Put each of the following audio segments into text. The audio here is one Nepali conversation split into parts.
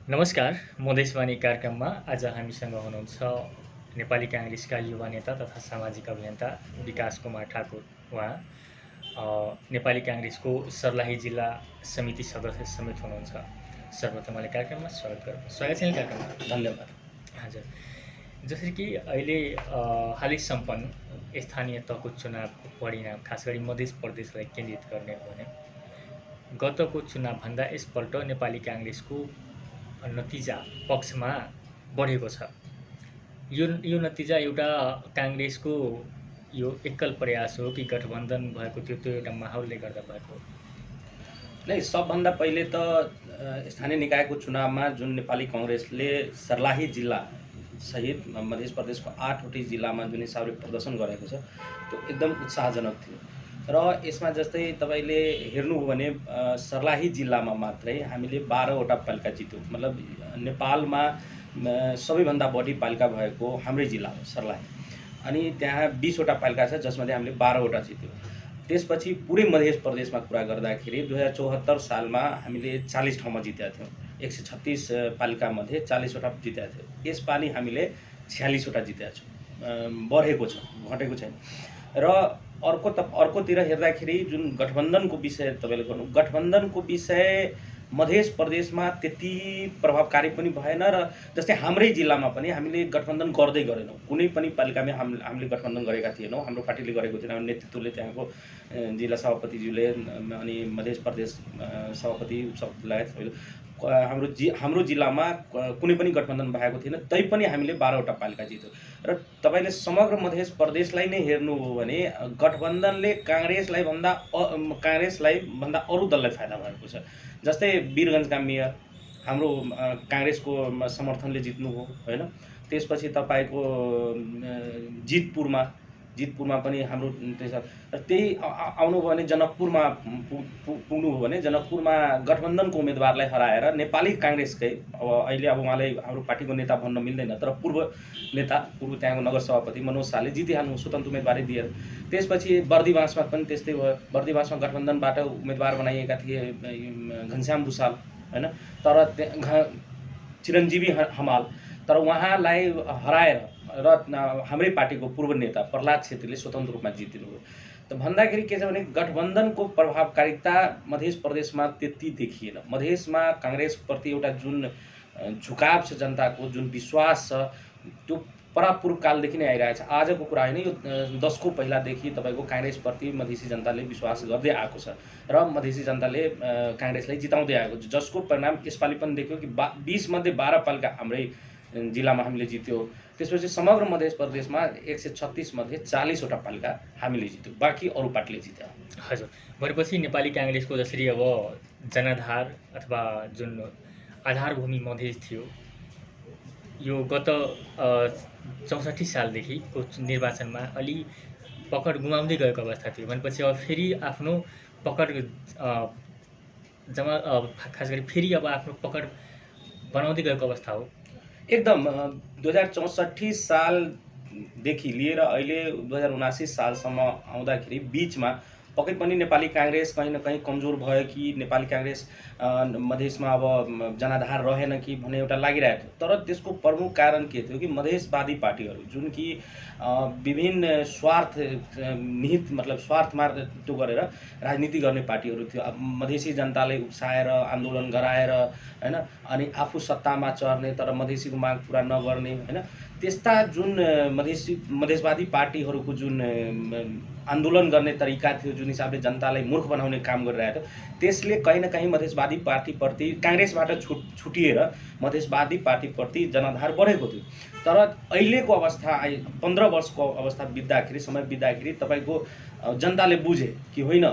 नमस्कार। मधेसवाणी कार्यक्रममा आज हामीसँग हुनुहुन्छ नेपाली काङ्ग्रेसका युवा नेता तथा सामाजिक अभियन्ता विकास कुमार ठाकुर। उहाँ नेपाली काङ्ग्रेसको सर्लाही जिल्ला समिति सदस्य समेत हुनुहुन्छ। सर्वप्रथम मैले कार्यक्रममा स्वागत छ कार्यक्रममा। धन्यवाद। हजुर, जसरी कि अहिले हालै सम्पन्न स्थानीय तहको चुनावको परिणाम खास गरी मध्य प्रदेशलाई केन्द्रित गर्ने हो भने गतको चुनावभन्दा यसपल्ट नेपाली काङ्ग्रेसको नतिजा पक्षमा बढेको छ। यो नतिजा एउटा काङ्ग्रेसको यो एकल प्रयास हो कि गठबन्धन भएको त्यो एउटा माहौलले गर्दा भएको हो? नै सबभन्दा पहिले त स्थानीय निकायको चुनावमा जुन नेपाली काङ्ग्रेसले सर्लाही जिल्ला सहित मध्य प्रदेशको 8वटै जिल्लामा जुन हिसाबले प्रदर्शन गरेको छ त्यो एकदम उत्साहजनक थियो। र यसमा जस्तै तपाईँले हेर्नुभयो भने सर्लाही जिल्लामा मात्रै हामीले 12वटा पालिका जित्यौँ। मतलब नेपालमा सबैभन्दा बढी पालिका भएको हाम्रै जिल्ला हो सर्लाही। अनि त्यहाँ 20वटा पालिका छ जसमध्ये हामीले 12वटा जित्यौँ। त्यसपछि पुरै मध्य प्रदेशमा कुरा गर्दाखेरि 2074 सालमा हामीले 40 ठाउँमा जितेका थियौँ। 136 पालिकामध्ये 40वटा जितेका थियौँ। यसपालि हामीले 46वटा जितेका छौँ। बढेको छ, घटेको छैन। र अर्कोतिर हेर्दाखेरि जुन गठबन्धनको विषय तपाईँले गर्नु, गठबन्धनको विषय मध्य प्रदेशमा त्यति प्रभावकारी पनि भएन। र जस्तै हाम्रै जिल्लामा पनि हामीले गठबन्धन गर्दै गरेनौँ। कुनै पनि पालिकामा हामीले गठबन्धन गरेका थिएनौँ। हाम्रो पार्टीले गरेको थिएन। हाम्रो नेतृत्वले त्यहाँको जिल्ला सभापतिज्यूले अनि मध्य प्रदेश सभापति लगायत हाम्रो जिल्लामा कुनै पनि गठबन्धन भएको थिएन। तैपनि हामीले 12वटा पालिका जित्यौँ। र तपाईँले समग्र मध्य प्रदेशलाई नै हेर्नु हो भने गठबन्धनले काङ्ग्रेसलाई भन्दा अरू दललाई फाइदा भएको छ। जस्तै वीरगञ्जका मेयर हाम्रो काङ्ग्रेसको समर्थनले जित्नु हो होइन। त्यसपछि तपाईँको जितपुरमा पनि हाम्रो त्यही आउनुभयो भने जनकपुरमा पुग्नु हो भने जनकपुरमा गठबन्धनको उम्मेदवारलाई हराएर नेपाली काङ्ग्रेसकै अहिले उहाँलाई हाम्रो पार्टीको नेता भन्न मिल्दैन, तर पूर्व त्यहाँको नगर सभापति मनोज शाहले जितिहाल्नु स्वतन्त्र उम्मेदवारी दिएर। त्यसपछि बर्दिवासमा पनि त्यस्तै भयो। बर्दिवासमा गठबन्धनबाट उम्मेदवार बनाइएका थिए घनश्याम भुसाल होइन, तर चिरञ्जीवी हमाल, तर उहाँलाई हराएर र हाम्रै पार्टीको पूर्व नेता प्रहलाद छेत्रीले स्वतन्त्र रूपमा जितिनुभयो। त भन्दाखेरि के छ भने गठबन्धनको प्रभावकारिता मध्य प्रदेशमा त्यति देखिएन। मधेसमा काङ्ग्रेसप्रति एउटा जुन झुकाव छ, जनताको जुन विश्वास छ, त्यो परापूर्व कालदेखि नै आइरहेछ। आजको कुरा होइन, यो दशकौँ पहिलादेखि तपाईँको काङ्ग्रेसप्रति मधेसी जनताले विश्वास गर्दै आएको छ र मधेसी जनताले काङ्ग्रेसलाई जिताउँदै आएको छ। जसको परिणाम यसपालि पनि देख्यो कि 20 मध्ये 12 पालिका हाम्रै जिल्लामा हामीले जित्यो। त्यसपछि समग्र मध्य प्रदेशमा 136 मध्ये 40वटा पालिका हामीले जित्यौँ, बाँकी अरू पार्टीले जित्यो। हजुर, भनेपछि नेपाली काङ्ग्रेसको जसरी अब जनाधार अथवा जुन आधारभूमि मधेस थियो, यो गत 64 सालदेखिको निर्वाचनमा अलि पकड गुमाउँदै गएको अवस्था थियो। भनेपछि अब फेरि आफ्नो पकड खास गरी फेरि अब आफ्नो पकड बनाउँदै गएको अवस्था हो। एकदम 2064 सालदेखि लिएर अहिले 2079 सालसम्म आउँदाखेरि बिचमा पक्कै पनि नेपाली काङ्ग्रेस कहीँ न कहीँ कमजोर भयो कि नेपाली काङ्ग्रेस मधेसमा अब जनाधार रहेन कि भन्ने एउटा लागिरहेको थियो। तर त्यसको प्रमुख कारण के थियो कि मधेसवादी पार्टीहरू जुन कि विभिन्न स्वार्थ निहित मतलब स्वार्थमा त्यो गरेर राजनीति गर्ने पार्टीहरू थियो। अब मधेसी जनतालाई उक्साएर आन्दोलन गराएर होइन, अनि आफू सत्तामा चढ्ने तर मधेसीको माग पुरा नगर्ने होइन, त्यस्ता जुन मधेसवादी पार्टीहरूको जुन आन्दोलन गर्ने तरिका थियो, जुन हिसाबले जनतालाई मूर्ख बनाउने काम गरिरहेको थियो, त्यसले कहीँ न कहीँ मधेसवादी पार्टीप्रति काङ्ग्रेसबाट छुटिएर मधेसवादी पार्टीप्रति जनाधार बढेको थियो। तर अहिलेको अवस्था 15 वर्षको अवस्था बित्दाखेरि, समय बित्दाखेरि तपाईँको जनताले बुझे कि होइन,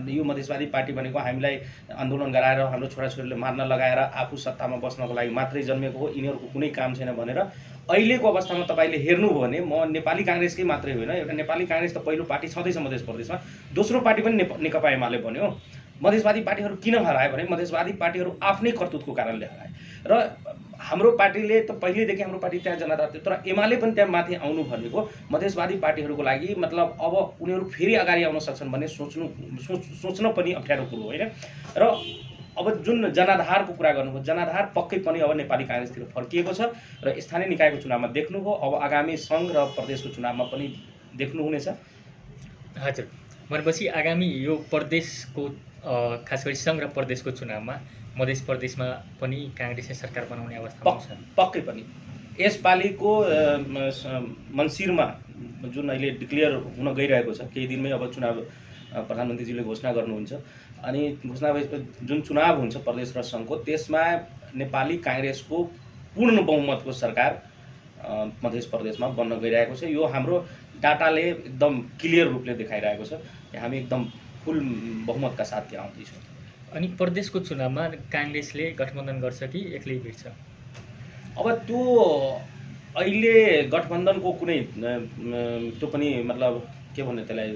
यो मधेसवादी पार्टी भनेको हामीलाई आन्दोलन गराएर हाम्रो छोराछोरीले मार्न लगाएर आफू सत्तामा बस्नको लागि मात्रै जन्मेको हो, यिनीहरूको कुनै काम छैन भनेर अहिलेको अवस्थामा तपाईँले हेर्नुभयो भने म नेपाली काङ्ग्रेसकै मात्रै होइन, एउटा नेपाली काङ्ग्रेस त पहिलो पार्टी छँदैछ मध्य प्रदेशमा, दोस्रो पार्टी पनि नेकपा एमाले बन्यो। मधेसवादी पार्टीहरू किन हराए भने मधेसवादी पार्टीहरू आफ्नै कर्तुतको कारणले हराए। र हाम्रो पार्टीले त पहिलेदेखि हाम्रो पार्टी त्यहाँ जनाधार थियो, तर एमाले पनि त्यहाँ माथि आउनु भनेको मधेसवादी पार्टीहरूको लागि मतलब अब उनीहरू फेरि अगाडि आउन सक्छन् भन्ने सोच्न पनि अप्ठ्यारो कुरो होइन। र अब जुन जनाधारको कुरा गर्नुभयो, जनाधार पक्कै पनि अब नेपाली काङ्ग्रेसतिर फर्किएको छ र स्थानीय निकायको चुनावमा देख्नुभयो, अब आगामी सङ्घ र प्रदेशको चुनावमा पनि देख्नुहुनेछ। हजुर, भनेपछि आगामी यो प्रदेशको खास गरी सङ्घ र प्रदेशको चुनावमा मध्य प्रदेशमा पनि काङ्ग्रेसले सरकार बनाउने अवस्थामा आउँछ। पक्कै पनि यसपालिको मङ्सिरमा जुन अहिले डिक्लेयर हुन गइरहेको छ, केही दिनमै अब चुनाव प्रधानमन्त्रीजीले घोषणा गर्नुहुन्छ, अनि घोषणा भएपछि जुन चुनाव हुन्छ प्रदेश र सङ्घको, त्यसमा नेपाली काङ्ग्रेसको पूर्ण बहुमतको सरकार मध्य प्रदेशमा बन्न गइरहेको छ। यो हाम्रो डाटाले एकदम क्लियर रूपले देखाइरहेको छ। हामी एकदम फुल बहुमतका साथ त्यहाँ आउँदैछौँ। अनि प्रदेशको चुनावमा काङ्ग्रेसले गठबन्धन गर्छ कि एक्लै भिड्छ? अब त्यो अहिले गठबन्धनको कुनै त्यो पनि मतलब के भन्ने त्यसलाई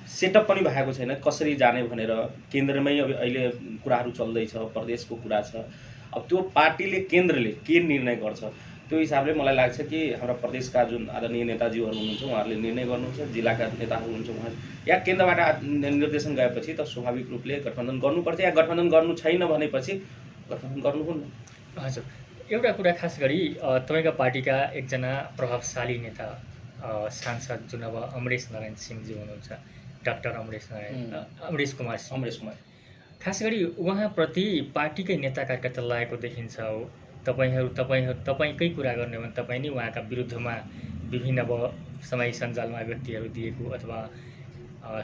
सेटअप पनि भएको छैन, कसरी जाने भनेर केन्द्रमै अब अहिले कुराहरू चल्दैछ, प्रदेशको कुरा छ। अब त्यो पार्टीले केन्द्रले के निर्णय गर्छ त्यो हिसाबले मलाई लाग्छ कि हाम्रा प्रदेशका जुन आदरणीय नेताजीहरू हुनुहुन्छ उहाँहरूले निर्णय गर्नुहुन्छ, जिल्लाका नेताहरू हुनुहुन्छ उहाँ या केन्द्रबाट निर्देशन गएपछि त स्वाभाविक रूपले गठबन्धन गर्नुपर्छ, या गठबन्धन गर्नु छैन भनेपछि गठबन्धन गर्नुहुन्न। हजुर, एउटा कुरा खास गरी तपाईँका पार्टीका एकजना प्रभावशाली नेता सांसद जुन अब अमरेश नारायण सिंहजी हुनुहुन्छ, डाक्टर अमरेश कुमार, खास गरी उहाँप्रति पार्टीकै नेता कार्यकर्ता लागेको देखिन्छ हो। तपाईँकै कुरा गर्ने हो भने तपाईँ नै उहाँका विरुद्धमा विभिन्न अब सामाजिक सञ्जालमा व्यक्तिहरू दिएको अथवा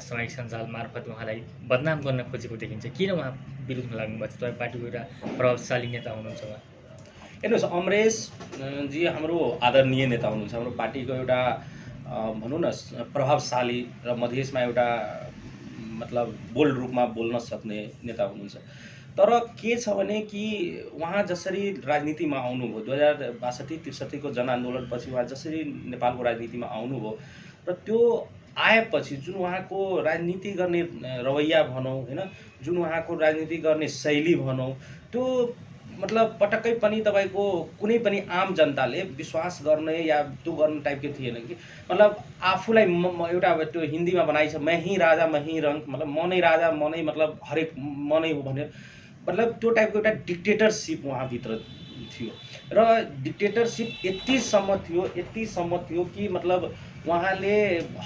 सामाजिक सञ्जाल मार्फत उहाँलाई बदनाम गर्न खोजेको देखिन्छ। किन उहाँ विरुद्धमा लाग्नुभएको छ? तपाईँ पार्टीको एउटा प्रभावशाली नेता हुनुहुन्छ उहाँ। हेर्नुहोस्, अमरेश जी हाम्रो आदरणीय नेता हुनुहुन्छ, हाम्रो पार्टीको एउटा भनौँ न प्रभावशाली र मधेसमा एउटा मतलब बोल्ड रूपमा बोल्न सक्ने नेता हुनुहुन्छ। तर के छ भने कि उहाँ जसरी राजनीतिमा आउनुभयो 2062-63 को जनआन्दोलनपछि उहाँ जसरी नेपालको राजनीतिमा आउनुभयो र त्यो आएपछि जुन उहाँको राजनीति गर्ने रवैया भनौँ होइन, जुन उहाँको राजनीति गर्ने शैली भनौँ, त्यो मतलब पटक्कै पनि तपाईँको कुनै पनि आम जनताले विश्वास गर्ने या त्यो गर्ने टाइपको थिएन कि मतलब आफूलाई एउटा त्यो हिन्दीमा भनाइ छ, मैं ही राजा मैं ही रंक, मतलब म नै राजा म नै मतलब हरेक म नै हो भनेर, मतलब त्यो टाइपको एउटा डिक्टेटरसिप उहाँभित्र थियो। र डिक्टेटरसिप यतिसम्म थियो कि मतलब उहाँले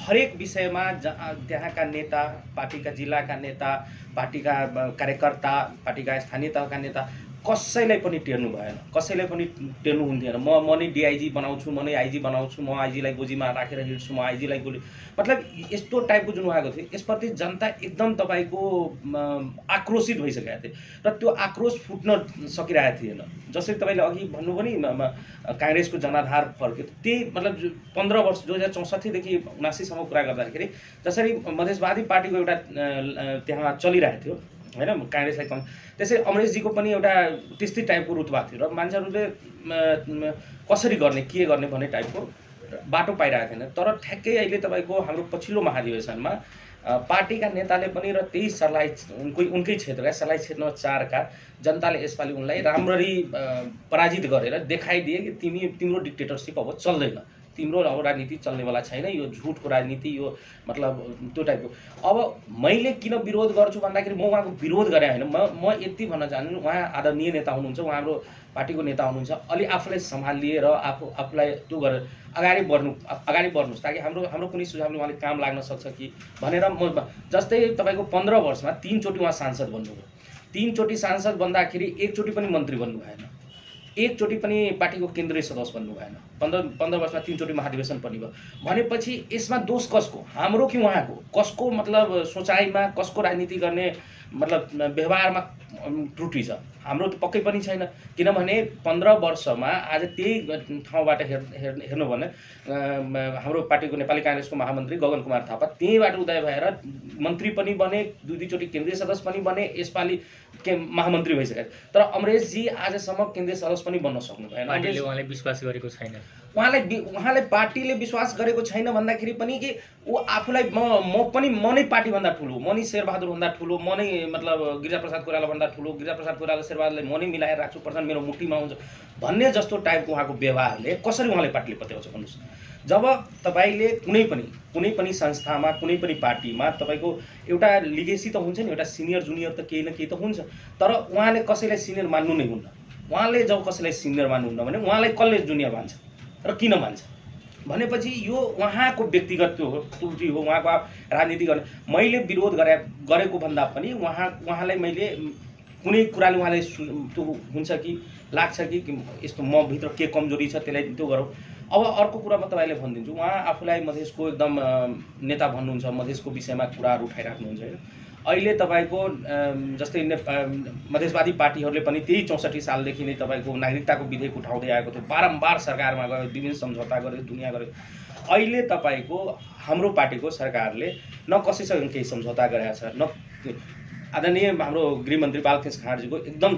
हरेक विषयमा त्यहाँका नेता, पार्टीका जिल्लाका नेता, पार्टीका कार्यकर्ता, पार्टीका स्थानीय तहका नेता कसैलाई पनि टेर्नु भएन, कसैलाई पनि टेर्नु हुन्थेन। म नै डिआइजी बनाउँछु, म नै आइजी बनाउँछु, म आइजीलाई गोजीमा राखेर हिँड्छु, म आइजीलाई गोली, मतलब यस्तो टाइपको जुन उहाँको थियो, यसप्रति जनता एकदम तपाईँको आक्रोशित भइसकेका थिए र त्यो आक्रोश फुट्न सकिरहेको थिएन। जसरी तपाईँले अघि भन्नुभयो नि काङ्ग्रेसको जनाधार फर्क्यो, त्यही मतलब 15 वर्ष 2064 देखि 79 सम्म कुरा गर्दाखेरि जसरी मधेसवादी पार्टीको एउटा त्यहाँ चलिरहेको थियो होइन, काङ्ग्रेसलाई कम, त्यसै अमरेशजीको पनि एउटा त्यस्तै टाइपको रुतबा थियो र मान्छेहरूले कसरी गर्ने के गर्ने भन्ने टाइपको बाटो पाइरहेको थिएन। तर ठ्याक्कै अहिले तपाईँको हाम्रो पछिल्लो महाधिवेशनमा पार्टीका नेताले पनि र त्यही सर्लाही उनकै क्षेत्रका सर्लाही क्षेत्रमा 4 का जनताले यसपालि उनलाई राम्ररी पराजित गरेर देखाइदिए कि तिम्रो डिक्टेटरसिप अब चल्दैन, तिम्रो अब राजनीति चल्नेवाला छैन, यो झुटको राजनीति, यो मतलब त्यो टाइपको। अब मैले किन विरोध गर्छु भन्दाखेरि म उहाँको विरोध गरे होइन, म यति भन्न चाहन्छु, उहाँ आदरणीय नेता हुनुहुन्छ, उहाँ हाम्रो पार्टीको नेता हुनुहुन्छ, अलि आफूलाई सम्हालिएर आफूलाई त्यो गरेर अगाडि बढ्नुहोस् ताकि हाम्रो कुनै सुझावले उहाँले काम लाग्न सक्छ कि भनेर म जस्तै तपाईँको 15 वर्षमा 3 चोटि उहाँ सांसद बन्नुभयो, 3 चोटि सांसद बन्दाखेरि 1 चोटि पनि मन्त्री बन्नु भएन, 1 चोटि पनि पार्टीको केन्द्रीय सदस्य बन्नु भएन, 15 वर्षमा 3 चोटि महाधिवेशन पनि भयो भनेपछि यसमा दोष कसको, हाम्रो कि उहाँको? कसको मतलब सोचाइमा, कसको राजनीति गर्ने मतलब व्यवहारमा त्रुटि छ? हाम्रो त पक्कै पनि छैन। किनभने 15 वर्षमा आज त्यही ठाउँबाट हेर्नु भने हाम्रो पार्टीको नेपाली काङ्ग्रेसको महामन्त्री गगन कुमार थापा त्यहीँबाट उदय भएर मन्त्री पनि बने, 2 चोटि केन्द्रीय सदस्य पनि बने, यसपालि महामन्त्री भइसके। तर अमरेशजी आजसम्म केन्द्रीय सदस्य पनि बन्न सक्नु भएन। उहाँले विश्वास गरेको छैन, उहाँलाई पार्टीले विश्वास गरेको छैन भन्दाखेरि पनि कि ऊ आफूलाई म नै पार्टीभन्दा ठुलो, म नै शेरबहादुर भन्दा ठुलो, म नै मतलब गिरिजाप्रसाद कोइराला भन्दा ठुलो, गिरिजाप्रसाद कोइराला शेरबहादुरलाई म नै मिलाएर राख्छु, प्रधान मेरो मुठीमा हुन्छ भन्ने जस्तो टाइपको उहाँको व्यवहारले कसरी उहाँले पार्टीले पत्याउँछ भन्नुहोस्। जब तपाईँले कुनै पनि संस्थामा, कुनै पनि पार्टीमा तपाईँको एउटा लिगेसी त हुन्छ नि, एउटा सिनियर जुनियर त केही न केही त हुन्छ, तर उहाँले कसैलाई सिनियर मान्नु नै हुन्न। उहाँले जब कसैलाई सिनियर मान्नुहुन्न भने उहाँलाई कसले जुनियर मान्छ र किन मान्छ भनेपछि यो उहाँको व्यक्तिगत त्रुटि हो, उहाँको राजनीति गर्ने। मैले विरोध गरेको भन्दा पनि उहाँलाई मैले कुनै कुराले उहाँले त्यो हुन्छ कि लाग्छ कि यस्तो म भित्र के कमजोरी छ त्यसलाई त्यो गरौँ। अब अर्को कुरा म तपाईँले भनिदिन्छु, उहाँ आफूलाई मधेसको एकदम नेता भन्नुहुन्छ, मधेसको विषयमा कुराहरू उठाइराख्नुहुन्छ होइन। अहिले तपाईँको जस्तै मधेसवादी पार्टीहरूले पनि त्यही 64 सालदेखि नै तपाईँको नागरिकताको विधेयक उठाउँदै आएको थियो, बारम्बार सरकारमा गयो, विभिन्न सम्झौता गर्यो, दुनियाँ गर्यो। अहिले तपाईँको हाम्रो पार्टीको सरकारले न कसैसँग केही सम्झौता गरेको छ, न आदरणीय हाम्रो गृहमन्त्री बालकृष्ण खाँडजीको एकदम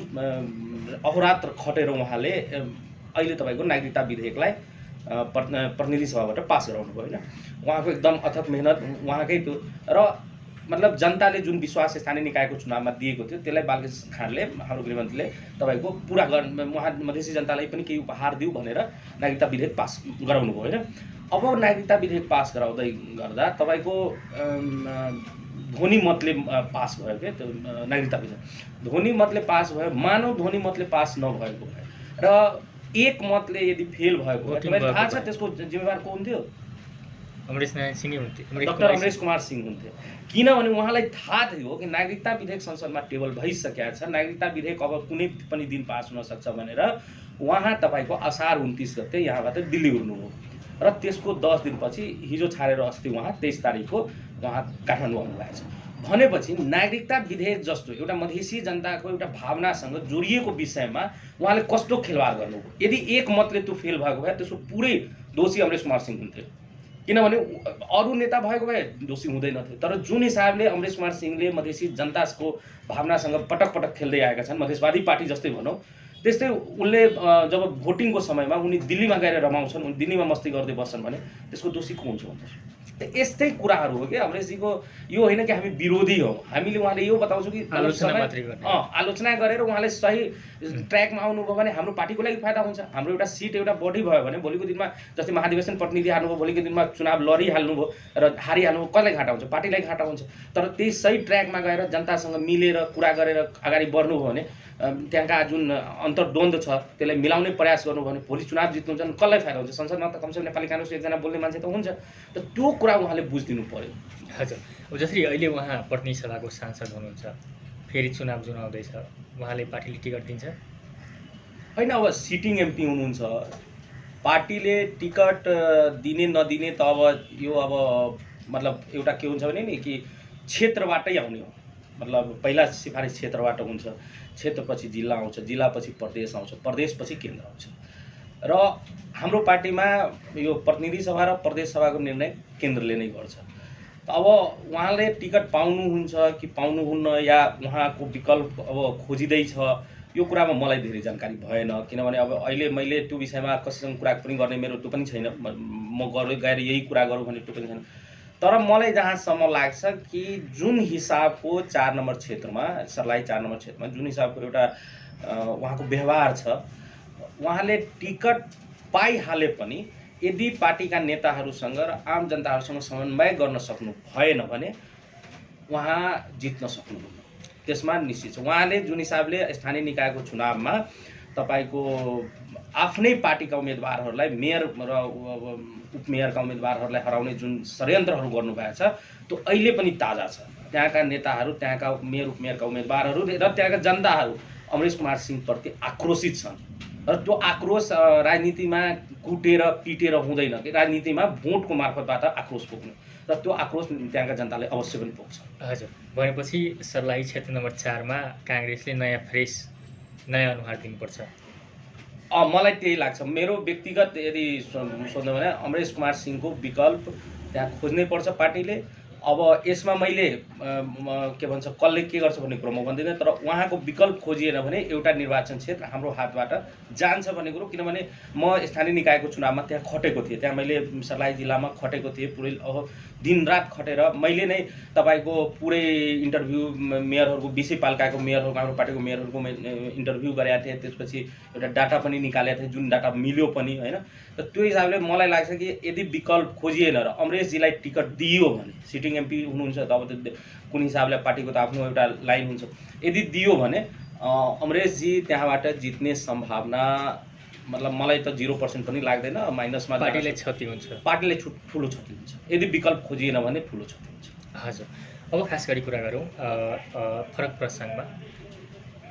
अहोरात्र खटेर उहाँले अहिले तपाईँको नागरिकता विधेयकलाई प्रतिनिधि सभाबाट पास गराउनु भयो होइन। उहाँको एकदम अथक मेहनत उहाँकै त्यो, र मतलब जनताले जुन विश्वास स्थानीय निकायको चुनावमा दिएको थियो त्यसलाई बालकृष्ण खाँडले, हाम्रो गृहमन्त्रीले तपाईँको पुरा उहाँ मधेसी जनतालाई पनि केही उपहार दिउँ भनेर नागरिकता विधेयक पास गराउनु भयो होइन। अब नागरिकता विधेयक पास गराउँदै गर्दा तपाईँको ध्वनि मतले पास भयो क्या त्यो नागरिकता विधेयक। ध्वनि मतले पास भयो, मानव ध्वनि मतले पास नभएको भए र एक मतले यदि फेल भएको भए तपाईँलाई थाहा छ त्यसको जिम्मेवार को हुन्थ्यो? अमरेश नारायण सिंह हुन्थे, डाक्टर अमरेश कुमार सिंह हुन्थे। किनभने उहाँलाई थाहा थियो कि नागरिकता विधेयक संसदमा टेबल भइसकेको छ, नागरिकता विधेयक अब कुनै पनि दिन पास हुन सक्छ भनेर उहाँ तपाईँको असार 29 गते यहाँबाट दिल्ली उड्नुभयो र त्यसको 10 दिनपछि हिजो छाडेर अस्ति उहाँ 23 तारिकको उहाँ काठमाडौँ आउनुभएको छ। भनेपछि नागरिकता विधेयक जस्तो एउटा मधेसी जनताको एउटा भावनासँग जोडिएको विषयमा उहाँले कस्तो खेलवाड गर्नुभयो। यदि एक मतले त्यो फेल भएको भए त्यसको पुरै दोषी अमरेश कुमार सिंह हुन्थे, किनभने अरू नेता भएको भए दोषी हुँदैनथे। तर जुन हिसाबले अमरेश कुमार सिंहले मधेसी जनताको भावनासँग पटक पटक खेल्दै आएका छन्, मधेसवादी पार्टी जस्तै भनौँ, त्यस्तै उनले जब भोटिङको समयमा उनी दिल्लीमा गएर रमाउँछन्, उनी दिल्लीमा मस्ती गर्दै बस्छन् भने त्यसको दोषी को हुन्छ भन्नुहोस्। यस्तै कुराहरू हो कि अमरेशजीको। यो होइन कि हामी विरोधी हौँ, हामीले उहाँले यो बताउँछौँ कि आलोचना गरेर उहाँले सही ट्र्याकमा आउनुभयो भने हाम्रो पार्टीको लागि फाइदा हुन्छ। हाम्रो एउटा सिट एउटा बढी भयो भने भोलिको दिनमा जस्तै महाधिवेशन प्रतिनिधि हाल्नुभयो, भोलिको दिनमा चुनाव लडिहाल्नुभयो र हारिहाल्नुभयो, कसलाई घाटा हुन्छ? पार्टीलाई घाटा हुन्छ। तर त्यही सही ट्र्याकमा गएर जनतासँग मिलेर कुरा गरेर अगाडि बढ्नुभयो भने त्यहाँका जुन अन्तर्द्वन्द्व छ त्यसलाई मिलाउने प्रयास गर्नुभयो भने भोलि चुनाव जित्नुहुन्छ भने कसलाई फाइदा हुन्छ? संसदमा त कमसेकम नेपाली काङ्ग्रेसको एकजना बोल्ने मान्छे त हुन्छ। त त्यो कुरा उहाँले बुझिदिनु पर्यो। हजुर, अब जसरी अहिले उहाँ प्रतिनिधि सभाको सांसद हुनुहुन्छ, फेरि चुनाव जुन आउँदैछ, उहाँले पार्टीले टिकट दिन्छ? होइन, अब सिटिङ एमपी हुनुहुन्छ, पार्टीले टिकट दिने नदिने त अब यो अब मतलब एउटा के हुन्छ भने नि कि क्षेत्रबाटै आउने हो। मतलब पहिला सिफारिस क्षेत्रबाट हुन्छ, क्षेत्रपछि जिल्ला आउँछ, जिल्लापछि प्रदेश आउँछ, प्रदेशपछि केन्द्र आउँछ। र हाम्रो पार्टीमा यो प्रतिनिधि सभा र प्रदेश सभाको निर्णय केन्द्रले नै गर्छ। अब उहाँले टिकट पाउनुहुन्छ कि पाउनुहुन्न या उहाँको विकल्प अब खोजिँदैछ, यो कुरामा मलाई धेरै जानकारी भएन। किनभने अब अहिले मैले त्यो विषयमा कसैसँग कुरा पनि गर्ने मेरो त्यो पनि छैन, म गएर यही कुरा गरौँ भन्ने त्यो पनि छैन। तर मलाई जहाँसम्म लाग्छ कि जुन हिसाबको 4 नम्बर क्षेत्रमा, सर्लाही 4 नम्बर क्षेत्रमा जुन हिसाबको एउटा उहाँको व्यवहार छ, उहाँले टिकट पाइहाले पनि यदि पार्टीका नेताहरूसँग र आम जनताहरूसँग समन्वय गर्न सक्नु भएन भने उहाँ जित्न सक्नुहुन्न, त्यसमा निश्चित छ। उहाँले जुन हिसाबले स्थानीय निकायको चुनावमा तपाईँको आफ्नै पार्टीका उम्मेदवारहरूलाई मेयर र उपमेयरका उम्मेदवारहरूलाई हराउने जुन षड्यन्त्रहरू गर्नुभएको छ त्यो अहिले पनि ताजा छ। त्यहाँका नेताहरू, त्यहाँका मेयर उपमेयरका उम्मेदवारहरू र त्यहाँका जनताहरू अमरेश कुमार सिंहप्रति आक्रोशित छन्। र त्यो आक्रोश राजनीतिमा कुटेर पिटेर हुँदैन कि राजनीतिमा भोटको मार्फतबाट आक्रोश पुग्ने, र त्यो आक्रोश त्यहाँका जनताले अवश्य पनि पुग्छ। हजुर, भनेपछि सर्लाही क्षेत्र नम्बर 4 मा काङ्ग्रेसले नयाँ फ्रेस नयाँ अनुहार दिनुपर्छ। मलाई त्यही लाग्छ। मेरो व्यक्तिगत यदि सोध्नु भने अमरेश कुमार सिंहको विकल्प त्यहाँ खोज्नै पर्छ पार्टीले। अब यसमा मैले के भन्छ कसले के गर्छ भन्ने कुरो म भन्दिनँ, तर उहाँको विकल्प खोजिएन भने एउटा निर्वाचन क्षेत्र हाम्रो हातबाट जान्छ भन्ने कुरो। किनभने म स्थानीय निकायको चुनावमा त्यहाँ खटेको थिएँ, त्यहाँ मैले सर्लाही जिल्लामा खटेको थिएँ पुरै। अब दिनरात खटेर मैले नै तपाईँको पुरै इन्टरभ्यू मेयरहरूको 20 पालिकाको मेयरहरूको, हाम्रो पार्टीको मेयरहरूको इन्टरभ्यू गरेका थिएँ। त्यसपछि एउटा डाटा पनि निकालेको थिएँ, जुन डाटा मिल्यो पनि होइन। र त्यो हिसाबले मलाई लाग्छ कि यदि विकल्प खोजिएन र अमरेशजीलाई टिकट दिइयो भने, सिटिङ एमपी हुनुहुन्छ त, अब त्यो कुन हिसाबले पार्टीको त आफ्नो एउटा लाइन हुन्छ, यदि दियो भने अमरेशजी त्यहाँबाट जित्ने सम्भावना मतलब मलाई त 0% पनि लाग्दैन। माइनसमा पार्टीलाई क्षति हुन्छ, पार्टीलाई ठुलो क्षति हुन्छ यदि विकल्प खोजिएन भने, ठुलो क्षति हुन्छ। हजुर। अब खास गरी कुरा गरौँ फरक प्रसङ्गमा,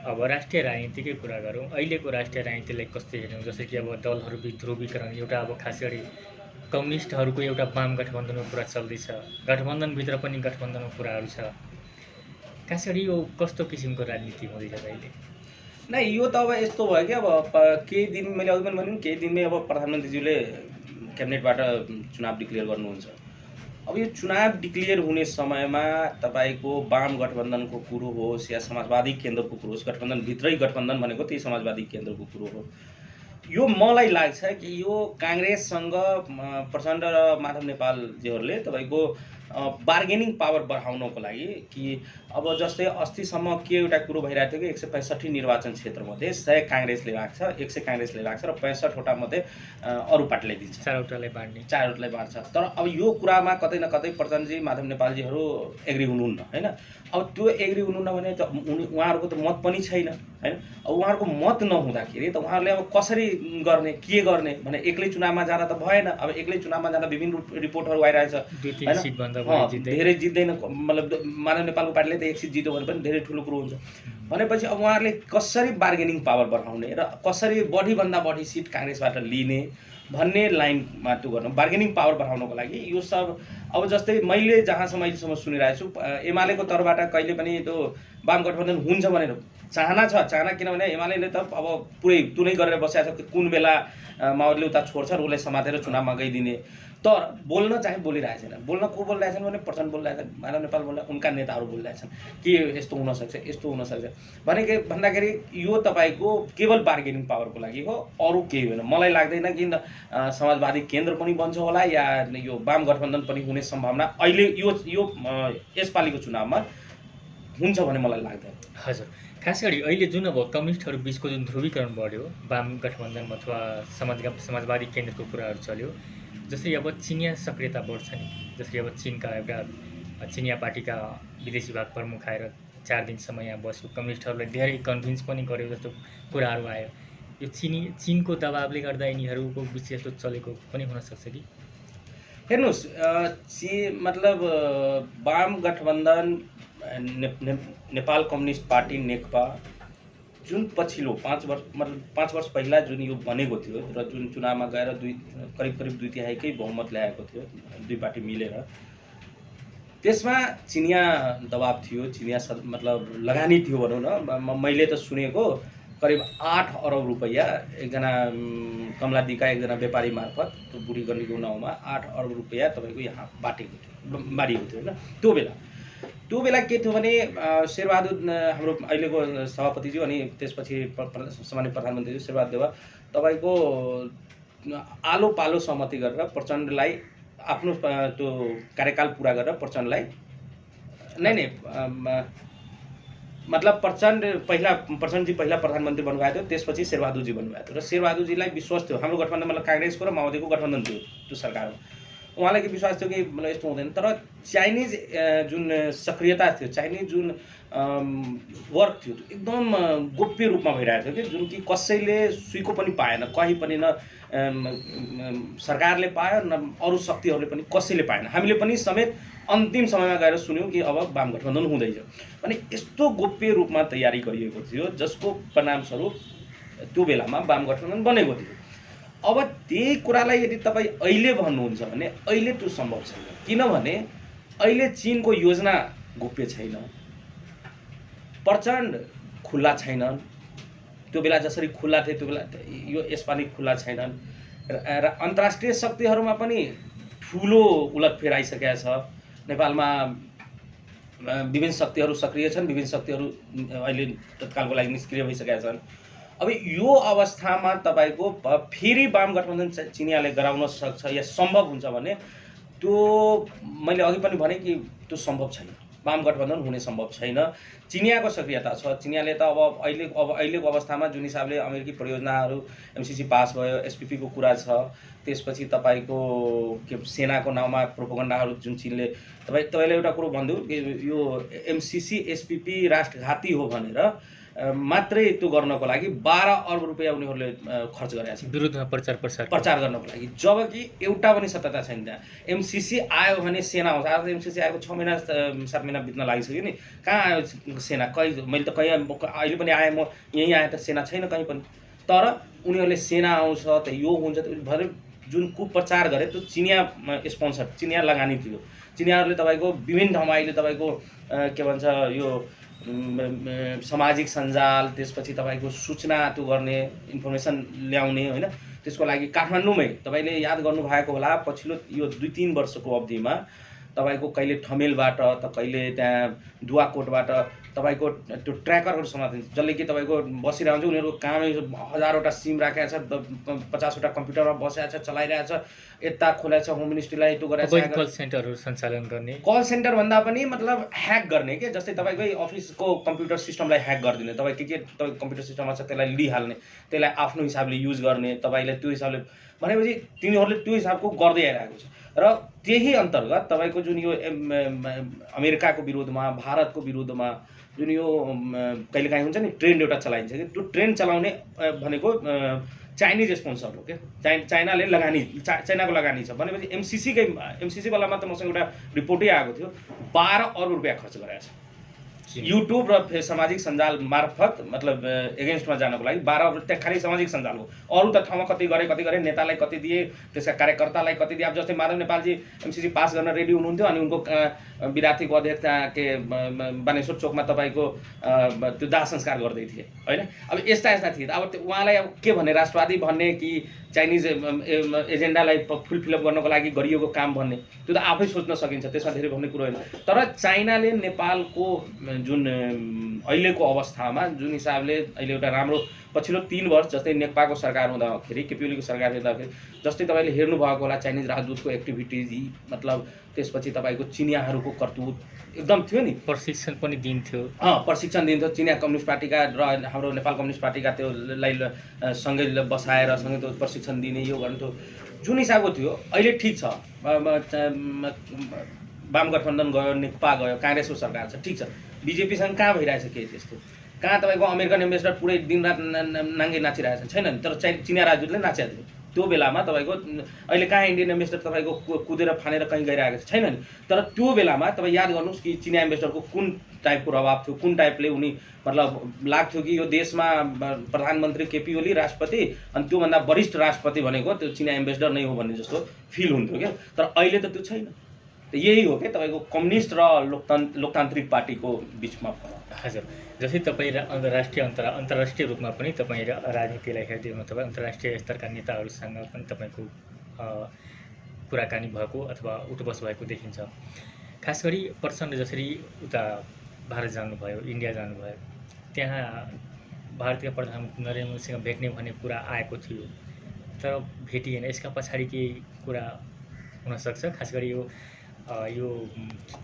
अब राष्ट्रिय राजनीतिकै कुरा गरौँ। अहिलेको राष्ट्रिय राजनीतिलाई कस्तो हेर्नु, जस्तै कि अब दलहरूबिच ध्रुवीकरण, एउटा अब खास गरी कम्युनिस्टहरूको एउटा वाम गठबन्धनको कुरा चल्दैछ, गठबन्धनभित्र पनि गठबन्धनको कुराहरू छ। खास गरी यो कस्तो किसिमको राजनीति हुँदैछ अहिले? नै यो त अब यस्तो भयो कि अब केही दिन मैले अघि पनि भनेँ, केही दिनमै अब प्रधानमन्त्रीज्यूले क्याबिनेटबाट चुनाव डिक्लेयर गर्नुहुन्छ। अब यो चुनाव डिक्लेयर हुने समयमा तपाईँको वाम गठबन्धनको कुरो होस् या समाजवादी केन्द्रको कुरो होस्, गठबन्धनभित्रै गठबन्धन भनेको त्यही समाजवादी केन्द्रको कुरो हो। यो मलाई लाग्छ कि यो काङ्ग्रेससँग प्रचण्ड र माधव नेपालजीहरूले तपाईँको बार्गेनिङ पावर बढाउनको लागि कि अब जस्तै अस्तिसम्म के एउटा कुरो भइरहेको थियो कि 165 निर्वाचन क्षेत्रमध्ये 100 काङ्ग्रेसले राख्छ, 100 काङ्ग्रेसले राख्छ र 65वटा मध्ये अरू पार्टीलाई दिन्छ, 4वटालाई बाँड्ने, 4वटालाई बाँड्छ। तर अब यो कुरामा कतै न कतै प्रचण्डजी माधव नेपालजीहरू एग्री हुनुहुन्न होइन। अब त्यो एग्री हुनुहुन्न भने त उहाँहरूको त मत पनि छैन होइन। अब उहाँहरूको मत नहुँदाखेरि त उहाँहरूले अब कसरी गर्ने, के गर्ने भने एक्लै चुनावमा जाँदा त भएन। अब एक्लै चुनावमा जाँदा विभिन्न रिपोर्टहरू आइरहेछ होइन, धेरै जित्दैन, मतलब मानव नेपालको पार्टीले त 1 सिट जित्यो भने पनि धेरै ठुलो कुरो हुन्छ। भनेपछि अब उहाँहरूले कसरी बार्गेनिङ पावर बढाउने र कसरी बढीभन्दा बढी सिट काङ्ग्रेसबाट लिने भन्ने लाइनमा त्यो गर्नु, बार्गेनिङ पावर बढाउनको लागि यो सब। अब जस्तै मैले जहाँसम्म अहिलेसम्म सुनिरहेको छु, एमालेको तर्फबाट कहिले पनि त्यो वाम गठबन्धन हुन्छ भनेर चाहना छ, किनभने एमाले त अब पुरै तुनै गरेर बसेको छ, कुन बेला माओवादीले उता छोड्छ र उसलाई समातेर चुनावमा गइदिने। तर बोल्न चाहिँ बोलिरहेछन्। बोल्न को बोलिरहेछन् भने प्रचण्ड बोलिरहेछन्, माधव नेपाल बोलिरहेछन्, उनका नेताहरू बोलिरहेछन् कि यस्तो हुनसक्छ, यस्तो हुनसक्छ भनेको भन्दाखेरि यो तपाईँको केवल बार्गेनिङ पावरको लागि हो, अरू केही होइन। मलाई लाग्दैन कि समाजवादी केन्द्र पनि बन्छ होला या यो वाम गठबन्धन पनि हुने सम्भावना अहिले यो यसपालिको चुनावमा हुन्छ भन्ने मलाई लाग्दैन। हजुर। खास गरी अहिले जुन अब कम्युनिस्टहरू बिचको जुन ध्रुवीकरण बढ्यो, वाम गठबन्धन अथवा समाजवादी केन्द्रको कुराहरू चल्यो, जसरी अब चिनिया सक्रियता बढ्छ नि, जसरी अब चीनका एउटा चिनिया पार्टीका विदेश विभाग प्रमुख आएर 4 दिनसम्म यहाँ बस्यो, कम्युनिस्टहरूलाई धेरै कन्भिन्स पनि गर्यो जस्तो कुराहरू आयो। यो चीनको दबावले गर्दा यिनीहरूको बिच यस्तो चलेको पनि हुनसक्छ कि? हेर्नुहोस्, मतलब वाम गठबन्धन नेपाल कम्युनिस्ट पार्टी नेकपा जुन पछिल्लो 5 वर्ष मतलब 5 वर्ष पहिला जुन यो बनेको थियो र जुन चुनावमा गएर करिब 2/3 बहुमत ल्याएको थियो, दुई पार्टी मिलेर, त्यसमा चिनिया दबाब थियो, चिनिया मतलब लगानी थियो भनौँ न। मैले त सुनेको करिब 8 अरब रुपैयाँ एकजना कमलादीका एकजना व्यापारी मार्फत त्यो बुढी गण्डीको नाउँमा 8 अरब रुपैयाँ तपाईँको यहाँ बाँडिएको थियो होइन। त्यो बेला के थियो भने शेरबहादुर हाम्रो अहिलेको सभापतिज्यू अनि त्यसपछि सामान्य प्रधानमन्त्री शेरबहादुर देउवा तपाईँको आलो पालो सहमति गरेर प्रचण्डलाई आफ्नो त्यो कार्यकाल पुरा गरेर प्रचण्डलाई नै मतलब प्रचण्डजी पहिला प्रधानमन्त्री बन्नुभएको थियो, त्यसपछि शेरबहादुरजी बन्नुभएको थियो र शेरबहादुरजीलाई विश्वास थियो, हाम्रो गठबन्धन मतलब काङ्ग्रेसको र माओवादीको गठबन्धन थियो त्यो सरकारमा, उहाँलाई के विश्वास थियो कि मतलब यस्तो हुँदैन। तर चाइनिज जुन सक्रियता थियो, चाइनिज जुन वर्क थियो एकदम गोप्य रूपमा भइरहेको थियो कि जुन कि कसैले सुइको पनि पाएन, कहीँ पनि न सरकारले पायो न अरू शक्तिहरूले पनि कसैले पाएन। हामीले पनि समेत अन्तिम समयमा गएर सुन्यौँ कि अब वाम गठबन्धन हुँदैछ भने यस्तो गोप्य रूपमा तयारी गरिएको थियो जसको परिणामस्वरूप त्यो बेलामा वाम गठबन्धन बनेको थियो। अब त्यही कुरालाई यदि तपाईँ अहिले भन्नुहुन्छ भने अहिले त्यो सम्भव छैन, किनभने अहिले चीनको योजना गोप्य छैन, प्रचण्ड खुल्ला छैनन्, त्यो बेला जसरी खुल्ला थिए त्यो बेला यो यसपालि खुल्ला छैनन् र अन्तर्राष्ट्रिय शक्तिहरूमा पनि ठुलो उलटफेर आइसकेको छ नेपालमा विभिन्न शक्तिहरू सक्रिय छन्, विभिन्न शक्तिहरू अहिले तत्कालको लागि निष्क्रिय भइसकेका छन्। अब यो अवस्थामा तपाईँको फेरि वाम गठबन्धन चिनियाले गराउन सक्छ या सम्भव हुन्छ भने त्यो मैले अघि पनि भने कि त्यो सम्भव छैन। वाम गठबन्धन हुने सम्भव छैन। चिनियाको सक्रियता छ। चिनियाले त अब अहिलेको अवस्थामा जुन हिसाबले अमेरिकी परियोजनाहरू एमसिसी पास भयो, एसपिपीको कुरा छ, त्यसपछि तपाईँको के सेनाको नाउँमा प्रोपोगन्डाहरू जुन चिनले तपाईँले एउटा कुरो भनिदिउँ कि यो एमसिसी एसपिपी राष्ट्रघाती हो भनेर मात्रै त्यो गर्नको लागि 12 अर्ब रुपियाँ उनीहरूले खर्च गरेका छन् विरुद्धमा प्रचार गर्नको लागि, जबकि एउटा पनि सत्यता छैन त्यहाँ। एमसिसी आयो भने सेना आउँछ। आज एमसिसी आएको 6 महिना 7 महिना बित्न लागिसक्यो नि, कहाँ आयो सेना? मैले त कहीँ अहिले पनि आएँ, म यहीँ आएँ त सेना छैन कहीँ पनि। तर उनीहरूले सेना आउँछ त यो हुन्छ भनेर जुन कुप्रचार गरे त्यो चिनिया स्पोन्सर, चिनिया लगानी थियो। चिनियाहरूले तपाईँको विभिन्न ठाउँमा अहिले तपाईँको के भन्छ यो सामाजिक सञ्जाल, त्यसपछि तपाईँको सूचना त्यो गर्ने, इन्फर्मेसन ल्याउने होइन, त्यसको लागि काठमाडौँमै तपाईँले याद गर्नुभएको होला पछिल्लो यो 2-3 वर्षको अवधिमा तपाईँको कहिले ठमेलबाट त कहिले त्यहाँ दुवाकोटबाट तपाईँको त्यो ट्र्याकरहरू समात्ने, जसले कि तपाईँको बसिरहन्छ, उनीहरूको कामै 1000वटा सिम राखेको छ, 50वटा कम्प्युटरमा बसेको छ, चलाइरहेको छ, यता खोलेको छ, होम मिनिस्ट्रीलाई त्यो गरेको छ, कल सेन्टरहरू सञ्चालन गर्ने। कल सेन्टर भन्दा पनि मतलब ह्याक गर्ने के, जस्तै तपाईँकै अफिसको कम्प्युटर सिस्टमलाई ह्याक गरिदिने, तपाईँ के तपाईँको कम्प्युटर सिस्टममा छ त्यसलाई लिइहाल्ने, त्यसलाई आफ्नो हिसाबले युज गर्ने, तपाईँले त्यो हिसाबले भनेपछि तिनीहरूले त्यो हिसाबको गर्दै आइरहेको छ। र त्यही अन्तर्गत तपाईँको जुन यो अमेरिकाको विरोधमा, भारतको विरोधमा जुन यो कहिलेकाहीँ हुन्छ नि ट्रेन्ड एउटा चलाइन्छ कि, त्यो ट्रेन्ड चलाउने भनेको चाइनिज स्पोन्सर हो क्या। चाइनाले चाइनाको लगानी छ भनेपछि एमसिसी बेलामा त मसँग एउटा रिपोर्टै आएको थियो, 12 अर्ब रुपियाँ खर्च गरेको छ युट्युब र सामाजिक सञ्जाल मार्फत, मतलब एगेन्स्टमा जानको लागि 12 अर्ब। त्यहाँ खालि सामाजिक सञ्जाल हो, अरू त ठाउँमा कति गरे, नेतालाई कति दिए, त्यसका कार्यकर्तालाई कति दिए। अब जस्तै माधव नेपालजी एमसिसी पास गर्न रेडी हुनुहुन्थ्यो अनि उनको विद्यार्थीको अध्यक्ष के बानेश्वर चोकमा तपाईँको त्यो दाह संस्कार गर्दै थिए होइन। अब यस्ता थिए। अब उहाँलाई अब के भन्ने, राष्ट्रवादी भन्ने कि चाइनिज एजेन्डालाई फुलफिलअप गर्नको लागि गरिएको काम भन्ने, त्यो त आफै सोच्न सकिन्छ, त्यसमा धेरै भन्ने कुरो होइन। तर चाइनाले नेपालको जुन अहिलेको अवस्थामा जुन हिसाबले अहिले एउटा राम्रो पछिल्लो 3 वर्ष जस्तै नेकपाको सरकार हुँदाखेरि, केपी ओलीको सरकार हुँदाखेरि, जस्तै तपाईँले हेर्नुभएको होला चाइनिज राजदूतको एक्टिभिटिज, मतलब त्यसपछि तपाईँको चिनियाहरूको करतुत एकदम थियो नि। प्रशिक्षण पनि दिन्थ्यो। प्रशिक्षण दिन्थ्यो। चिनिया कम्युनिस्ट पार्टीका र हाम्रो नेपाल कम्युनिस्ट पार्टीका त्योलाई सँगै बसाएर सँगै त्यो प्रशिक्षण दिने, यो गर्नु जुन हिसाबको थियो। अहिले ठिक छ, वाम गठबन्धन गयो, नेकपा गयो, काङ्ग्रेसको सरकार छ, ठिक छ। बिजेपीसँग कहाँ भइरहेछ केही त्यस्तो? कहाँ तपाईँको अमेरिकन एम्बेसडर पुरै दिनरात नाङ्गे नाचिरहेछन्? छैन नि। तर चिनिया राजदूतले नाचेको थियो त्यो बेलामा। तपाईँको अहिले कहाँ इन्डियन एम्बेसडर तपाईँको कुदेर फानेर कहीँ गइरहेको छ? छैन नि। तर त्यो बेलामा तपाईँ याद गर्नुहोस् कि चिनिया एम्बेसडरको कुन टाइपको रवाब थियो, कुन टाइपले उनी मतलब लाग्थ्यो कि यो देशमा प्रधानमन्त्री केपी ओली राष्ट्रपति अनि त्योभन्दा वरिष्ठ राष्ट्रपति भनेको त्यो चिनिया एम्बेसडर नै हो भन्ने जस्तो फिल हुन्थ्यो क्या। तर अहिले त त्यो छैन। यही हो क्या तपाईँको कम्युनिस्ट र लोकतान्त्रिक पार्टीको बिचमा फरक। हजुर, जस्तै तपाईँ अन्तर्राष्ट्रिय रूपमा पनि तपाईँ राजनीतिलाई हेर्दै हुनु, तपाईँ अन्तर्राष्ट्रिय स्तरका नेताहरूसँग पनि तपाईँको कुराकानी भएको अथवा उठबस भएको देखिन्छ। खास गरी प्रचण्ड जसरी उता भारत जानुभयो, इन्डिया जानुभयो, त्यहाँ भारतीय प्रधानमन्त्री नरेन्द्र मोदीसँग भेट्ने भन्ने कुरा आएको थियो, तर भेटिएन। यसका पछाडि केही कुरा हुनसक्छ? खास गरी यो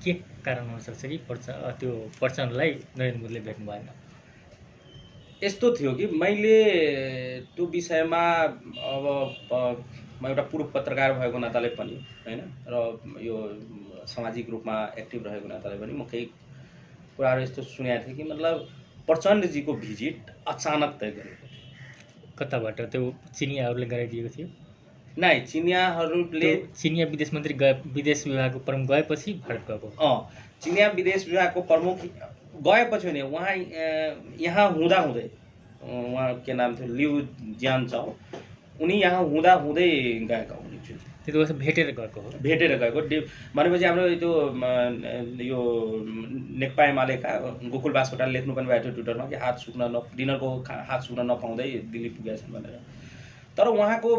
के कारण हुनसक्छ कि त्यो प्रचण्डलाई नरेन्द्र मोदीले भेट्नु भएन? यस्तो थियो कि मैले त्यो विषयमा अब म एउटा पूर्व पत्रकार भएको नाताले पनि होइन, र यो सामाजिक रूपमा एक्टिभ रहेको नाताले पनि म केही कुराहरू यस्तो सुनेको थिएँ कि मतलब प्रचण्डजीको भिजिट अचानक तय गरेको थियो। कताबाट? त्यो चिनियाहरूले गराइदिएको थियो? नै, चिनियाहरूले। चिनिया विदेश मन्त्री विदेश विभागको प्रमुख गएपछि भारत गएको? चिनिया विदेश विभागको प्रमुख गएपछि भने उहाँ यहाँ हुँदै उहाँ के नाम थियो, लिउ ज्यान्चाओ, उनी यहाँ हुँदै गएका हुन्। त्यो भेटेर गएको हो? भेटेर गएको भनेपछि हाम्रो त्यो यो नेकपा एमालेका गोकुल बास्कोटाले लेख्नु पनि भएको थियो ट्विटरमा कि डिनरको हात सुक्न नपाउँदै दिल्ली पुगेछन् भनेर। तर उहाँको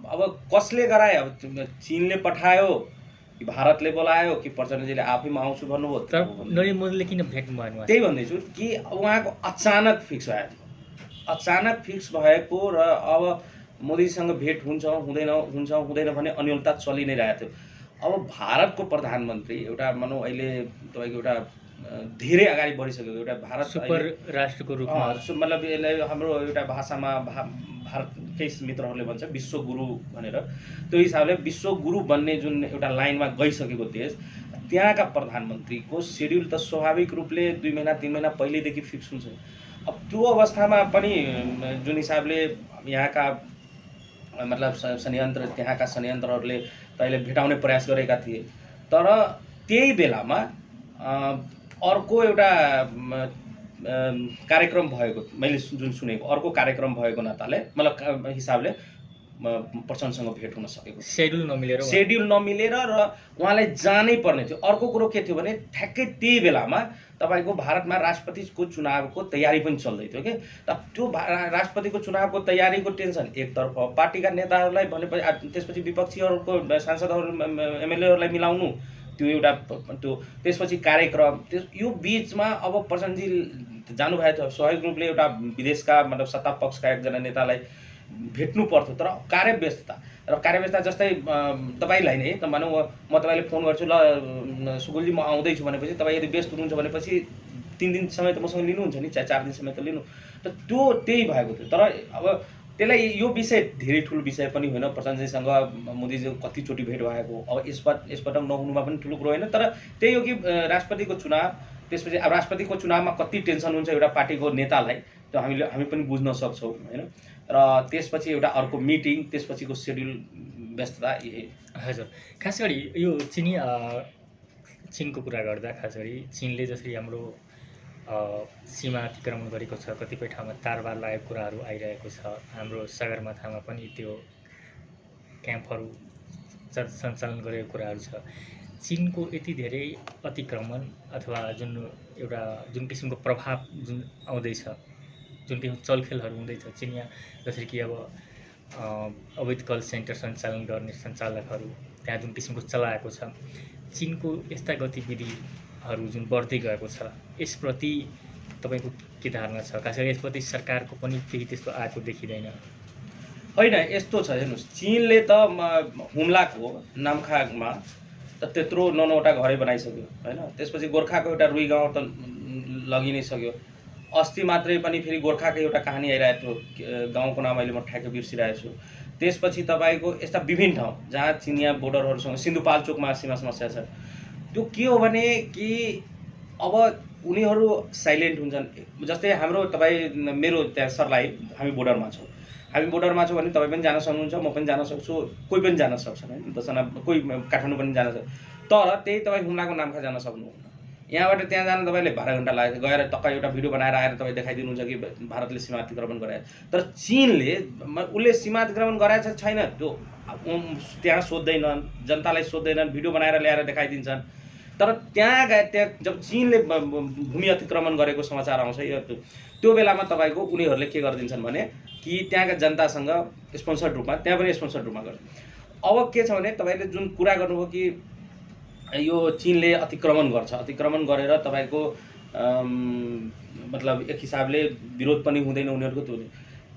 अब कसले गरायो? अब चिनले पठायो कि भारतले बोलायो कि प्रचण्डजीले आफैमा आउँछु भन्नुभयो। तर नरेन्द्र मोदीले किन भेट्नु भएन? त्यही भन्दैछु कि उहाँको अचानक फिक्स भएको थियो। अचानक फिक्स भएको र अब मोदीसँग भेट हुन्छ हुँदैन भन्ने अन्योलता चलि नै रहेको थियो। अब भारतको प्रधानमन्त्री एउटा भनौँ अहिले तपाईँको एउटा धेरै अगाडि बढिसकेको एउटा भारत सुपर राष्ट्रको रूपमा मतलब यसलाई हाम्रो एउटा भाषामा भारतकै मित्रहरूले भन्छ विश्वगुरु भनेर। त्यो हिसाबले विश्वगुरु बन्ने जुन एउटा लाइनमा गइसकेको देश, त्यहाँका प्रधानमन्त्रीको सेड्युल त स्वाभाविक रूपले 2 महिना 3 महिना पहिलेदेखि फिक्स हुन्छ। अब त्यो अवस्थामा पनि जुन हिसाबले यहाँका मतलब संयन्त्र त्यहाँका संयन्त्रहरूले तैँले भेटाउने प्रयास गरेका थिए, तर त्यही बेलामा अर्को एउटा कार्यक्रम भएको मैले जुन सुनेको अर्को कार्यक्रम भएको नाताले मतलब हिसाबले प्रचण्डसँग भेट हुन सकेको सेड्युल नमिलेर र उहाँलाई जानै पर्ने थियो। अर्को कुरो के थियो भने ठ्याक्कै त्यही बेलामा तपाईँको भारतमा राष्ट्रपतिको चुनावको तयारी पनि चल्दै थियो कि। त्यो राष्ट्रपतिको चुनावको तयारीको टेन्सन एकतर्फ पार्टीका नेताहरूलाई भनेपछि त्यसपछि विपक्षीहरूको सांसदहरू एमएलएहरूलाई मिलाउनु त्यो एउटा त्यो त्यसपछि कार्यक्रम यो बिचमा अब प्रचण्डजी जानुभएको थियो। स्वाभाविक रूपले एउटा विदेशका मतलब सत्ता पक्षका एकजना नेतालाई भेट्नु पर्थ्यो, तर कार्यव्यस्तता जस्तै तपाईँलाई नै त भनौँ म तपाईँले फोन गर्छु ल सुकुलजी म आउँदैछु भनेपछि तपाईँ यदि व्यस्त हुनुहुन्छ भनेपछि 3 दिन समय त मसँग लिनुहुन्छ नि, चाहे 4 दिन समय त लिनु। त त्यो त्यही भएको थियो। तर अब त्यसलाई यो विषय धेरै ठुलो विषय पनि होइन। प्रचण्डजीसँग मोदीजीको कतिचोटि भेट भएको, अब यसपटक नहुनुमा पनि ठुलो कुरो होइन। तर त्यही हो कि राष्ट्रपतिको चुनाव, त्यसपछि अब राष्ट्रपतिको चुनावमा कति टेन्सन हुन्छ एउटा पार्टीको नेतालाई, त्यो हामी पनि बुझ्न सक्छौँ होइन। र त्यसपछि एउटा अर्को मिटिङ, त्यसपछिको सेड्युल व्यस्तता यही। हजुर, खास गरी यो चीनको कुरा गर्दा खास गरी चीनले जसरी हाम्रो सीमा अतिक्रमण गरेको छ, कतिपय ठाउँमा तारबार लागेको कुराहरू आइरहेको छ, हाम्रो सगरमाथामा पनि त्यो क्याम्पहरू सञ्चालन गरेको कुराहरू छ। चीनको यति धेरै अतिक्रमण अथवा जुन किसिमको प्रभाव जुन आउँदैछ, जुन किसिमको चलखेलहरू हुँदैछ, चिनिया जसरी कि अब अवैध कल सेन्टर सञ्चालन गर्ने सञ्चालकहरू त्यहाँ जुन किसिमको चलाएको छ, चीनको यस्ता गतिविधिहरू जुन बढ्दै गएको छ, यसप्रति तपाईँको के धारणा छ? खास गरी यसप्रति सरकारको पनि केही त्यस्तो आएको देखिँदैन? होइन, यस्तो छ हेर्नुहोस्, चीनले त हुम्लाको नामखामा त त्यत्रो 9वटा घरै बनाइसक्यो होइन। त्यसपछि गोर्खाको एउटा रुई गाउँ त लगि नै सक्यो। अस्ति मात्रै पनि फेरि गोर्खाको एउटा कहानी आइरहेको थियो, गाउँको नाम अहिले म ठ्याक्कै बिर्सिरहेको छु। त्यसपछि तपाईँको यस्ता विभिन्न ठाउँ जहाँ चिनिया बोर्डरहरूसँग सिन्धुपाल्चोकमा सीमा समस्या छ। त्यो के हो भने कि अब उनीहरू साइलेन्ट हुन्छन्। जस्तै हाम्रो मेरो त्यहाँ सर्लाही हामी बोर्डरमा छौँ भने तपाईँ पनि जान सक्नुहुन्छ, म पनि जान सक्छु, कोही पनि जान सक्छ होइन। 10 जना कोही काठमाडौँ पनि जान सक्छ। तर त्यही तपाईँ हुम्लाको नामखा जान सक्नुहुन्न। यहाँबाट त्यहाँ जान तपाईँले 12 घन्टा लाग्यो। गएर टक्क एउटा भिडियो बनाएर आएर तपाईँ देखाइदिनुहुन्छ कि भारतले सीमा अतिक्रमण गरायो। तर चीनले उसले सीमा अतिक्रमण गराएको छैन, त्यो त्यहाँ सोध्दैनन्, जनतालाई सोध्दैनन्, भिडियो बनाएर ल्याएर देखाइदिन्छन्। तर त्यहाँ जब चीनले भूमि अतिक्रमण गरेको समाचार आउँछ त्यो बेलामा तपाईँको उनीहरूले के गरिदिन्छन् भने कि त्यहाँका जनतासँग स्पोन्सर्ड रूपमा त्यहाँ पनि स्पोन्सर्ड रूपमा गर्छ। अब के छ भने तपाईँले जुन कुरा गर्नुभयो कि यो चीनले अतिक्रमण गर्छ, अतिक्रमण गरेर तपाईँको मतलब एक हिसाबले विरोध पनि हुँदैन उनीहरूको। त्यो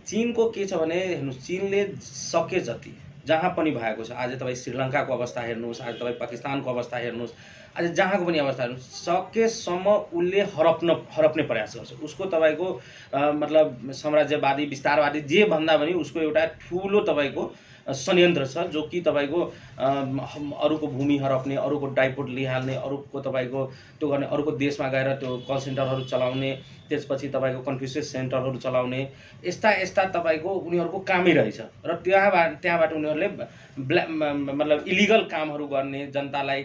चीनको के छ भने हेर्नुहोस्, चीनले सके जति जहाँ पनि भएको छ, आज तपाईँ श्रीलङ्काको अवस्था हेर्नुहोस्, आज तपाईँ पाकिस्तानको अवस्था हेर्नुहोस्, आज जहाँको पनि अवस्था हेर्नुहोस्, सकेसम्म उसले हरप्ने प्रयास गर्छ। उसको तपाईँको मतलब साम्राज्यवादी विस्तारवादी जे भन्दा पनि उसको एउटा ठुलो तपाईँको षड्यन्त्र छ, जो कि तपाईँको अरूको भूमि हरप्ने, अरूको डाइपोर्ट लिइहाल्ने, अरूको तपाईँको त्यो गर्ने, अरूको देशमा गएर त्यो कल सेन्टरहरू चलाउने, त्यसपछि तपाईँको कन्फ्युसियस सेन्टरहरू चलाउने, यस्ता तपाईँको उनीहरूको कामै रहेछ। र त्यहाँबाट उनीहरूले मतलब इलिगल कामहरू गर्ने, जनतालाई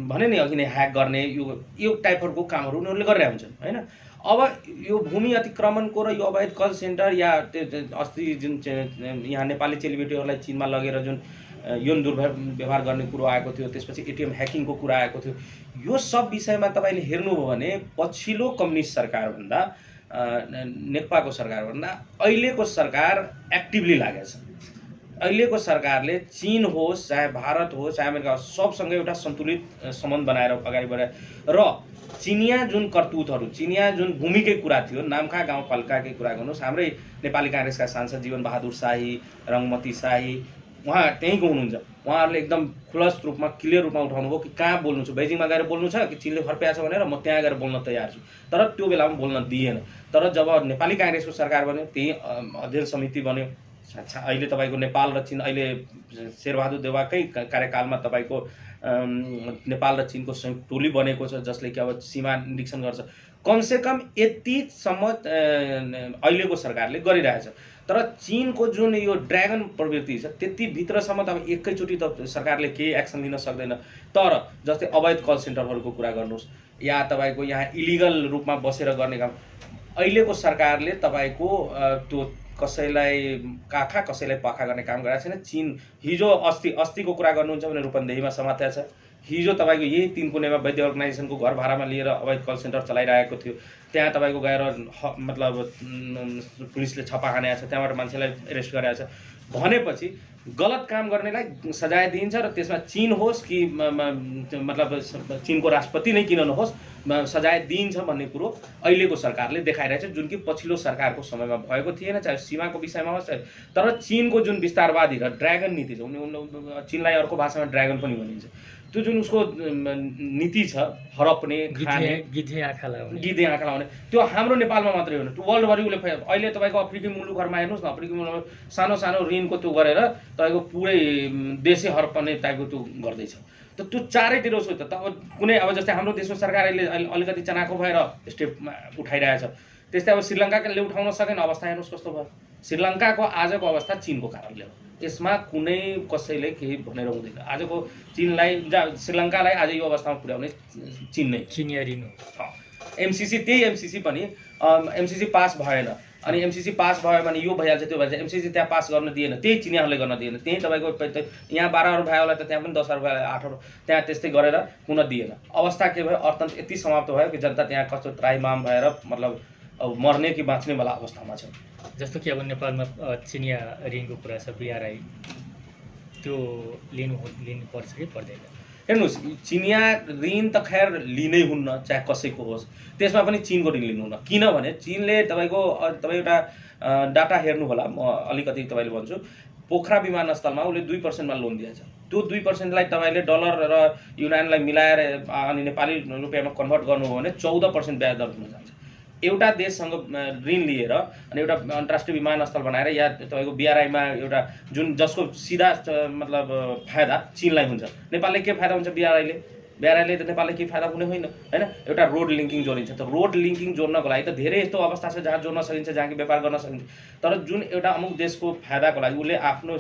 भने नि अघि नै ह्याक गर्ने, यो टाइपहरूको कामहरू उनीहरूले गरिरहेको हुन्छन् होइन। अब यो भूमि अतिक्रमणको र यो अवैध कल सेन्टर या अस्ति जुन यहाँ नेपाली चेलीबेटीहरूलाई चीनमा लगेर जुन यौन दुर्व्यवहार गर्ने कुरो आएको थियो, त्यसपछि एटिएम ह्याकिङको कुरा आएको थियो, यो सब विषयमा तपाईँले हेर्नुभयो भने पछिल्लो कम्युनिस्ट सरकारभन्दा नेकपाको सरकारभन्दा अहिलेको सरकार एक्टिभली लागेको छ। अहिलेको सरकारले चीन होस् चाहे भारत होस् चाहे अमेरिका होस् सबसँग एउटा सन्तुलित सम्बन्ध बनाएर अगाडि बढाए र चिनिया जुन करतुतहरू चिनिया जुन भूमिकै कुरा थियो नामखा गाउँपालिकाकै कुरा गर्नुहोस् हाम्रै नेपाली काङ्ग्रेसका सांसद जीवन बहादुर शाही रङ्गमती शाही उहाँ त्यहीँको हुनुहुन्छ उहाँहरूले एकदम खुलस रूपमा क्लियर रूपमा उठाउनु भयो कि कहाँ बोल्नु छ बेजिङमा गएर बोल्नु छ कि चीनले फर्पिया छ भनेर म त्यहाँ गएर बोल्न तयार छु तर त्यो बेलामा बोल्न दिएन तर जब नेपाली काङ्ग्रेसको सरकार बन्यो त्यही अध्ययन समिति बन्यो अहिले तपाईँको नेपाल र चीन अहिले शेरबहादुर देउवाकै कार्यकालमा तपाईँको नेपाल र चीनको संयुक्त टोली बनेको छ जसले कि अब सीमा निरीक्षण गर्छ कमसेकम यतिसम्म अहिलेको सरकारले गरिरहेछ तर चीनको जुन यो ड्रागन प्रवृत्ति छ त्यति भित्रसम्म त अब एकैचोटि त सरकारले केही एक्सन लिन सक्दैन तर जस्तै अवैध कल सेन्टरहरूको कुरा गर्नुहोस् या तपाईँको यहाँ इलिगल रूपमा बसेर गर्ने काम अहिलेको सरकारले तपाईँको त्यो कसैलाई काखा कसैलाई पाखा गर्ने काम गरेको छैन चीन हिजो अस्तिको कुरा गर्नुहुन्छ भने रूपन्देहीमा समात्या छ हिजो तपाईँको यही 3 कुनेमा वैद्य अर्गनाइजेसनको घर भाडामा लिएर अवैध कल सेन्टर चलाइरहेको थियो त्यहाँ तपाईँको गएर मतलब पुलिसले छापा हानेको छ त्यहाँबाट मान्छेलाई एरेस्ट गरेको छ भनेपछि गलत काम गर्नेलाई सजाय दिइन्छ र त्यसमा चीन होस् कि मतलब चीनको राष्ट्रपति नै किन नहोस् सजाय दिइन्छ भन्ने कुरो अहिलेको सरकारले देखाइरहेछ जुन कि पछिल्लो सरकारको समयमा भएको थिएन चाहे सीमाको विषयमा होस् तर चीनको जुन विस्तारवादी र ड्रागन नीति छ चीनलाई अर्को भाषामा ड्रागन पनि भनिन्छ त्यो जुन उसको नीति छ हरप्ने गिद्धे आँखा लाउने त्यो हाम्रो नेपालमा मात्रै होइन वर्ल्डभरि उसले अहिले तपाईँको अफ्रिकी मुलुकहरूमा हेर्नुहोस् न अफ्रिकी मुलुक सानो सानो ऋणको त्यो गरेर तपाईँको पुरै देशै हरप्ने टाइपको त्यो गर्दैछ त त्यो चारैतिर छ त अब कुनै अब जस्तै हाम्रो देशको सरकार अहिले अलिकति चनाखो भएर स्टेप उठाइरहेछ त्यस्तै अब श्रीलङ्काले उठाउन सकेन अवस्था हेर्नुहोस् कस्तो भयो श्रीलङ्काको आजको अवस्था चीनको कारणले हो यसमा कुनै कसैले केही भनेर हुँदैन आजको चीनलाई श्रीलङ्कालाई आज यो अवस्थामा पुर्याउने चीन नै चिनिया ऋण एमसीसी त्यही एमसीसी पनि एमसीसी पास भएन अनि एमसीसी पास भयो भने यो भइहाल्छ त्यो भइहाल्छ एमसीसी त्यहाँ पास गर्न दिएन त्यही चिनियाहरूले गर्न दिएन त्यही तपाईँको यहाँ 12 भयो होला त त्यहाँ पनि 10 भयो 8 त्यहाँ त्यस्तै गरेर पुनः दिएन अवस्था के भयो अर्थतन्त्र यति समाप्त भयो कि जनता त्यहाँ कस्तो त्राहिमाम भएर मतलब अब मर्ने कि बाँच्ने वाला अवस्थामा छ जस्तो कि अब नेपालमा चिनिया ऋणको कुरा छ बिआरआई त्यो लिनुपर्छ कि पर्दैन हेर्नुहोस् चिनिया ऋण त खैर लिनै हुन्न चाहे कसैको होस् त्यसमा पनि चीनको ऋण लिनुहुन्न किनभने चीनले तपाईँ एउटा डाटा हेर्नु होला म अलिकति तपाईँले भन्छु पोखरा विमानस्थलमा उसले 2% मा लोन दिएछ त्यो 2% लाई तपाईँले डलर र युनानलाई मिलाएर अनि नेपाली रुपियाँमा कन्भर्ट गर्नुभयो भने 14% ब्याज दर हुन जान्छ एउटा देशसँग ऋण लिएर अनि एउटा अन्तर्राष्ट्रिय विमानस्थल बनाएर या तपाईँको बिआरआईमा एउटा जुन जसको सिधा मतलब फाइदा चीनलाई हुन्छ नेपालले के फाइदा हुन्छ बिआरआईले त नेपालले केही फाइदा हुने होइन हैन एउटा रोड लिङ्किङ जोडिन्छ त रोड लिङ्किङ जोड्नको लागि त धेरै यस्तो अवस्था छ जहाँ जोड्न सकिन्छ जहाँ कि व्यापार गर्न सकिन्छ तर जुन एउटा अमुक देशको फाइदाको लागि उसले आफ्नो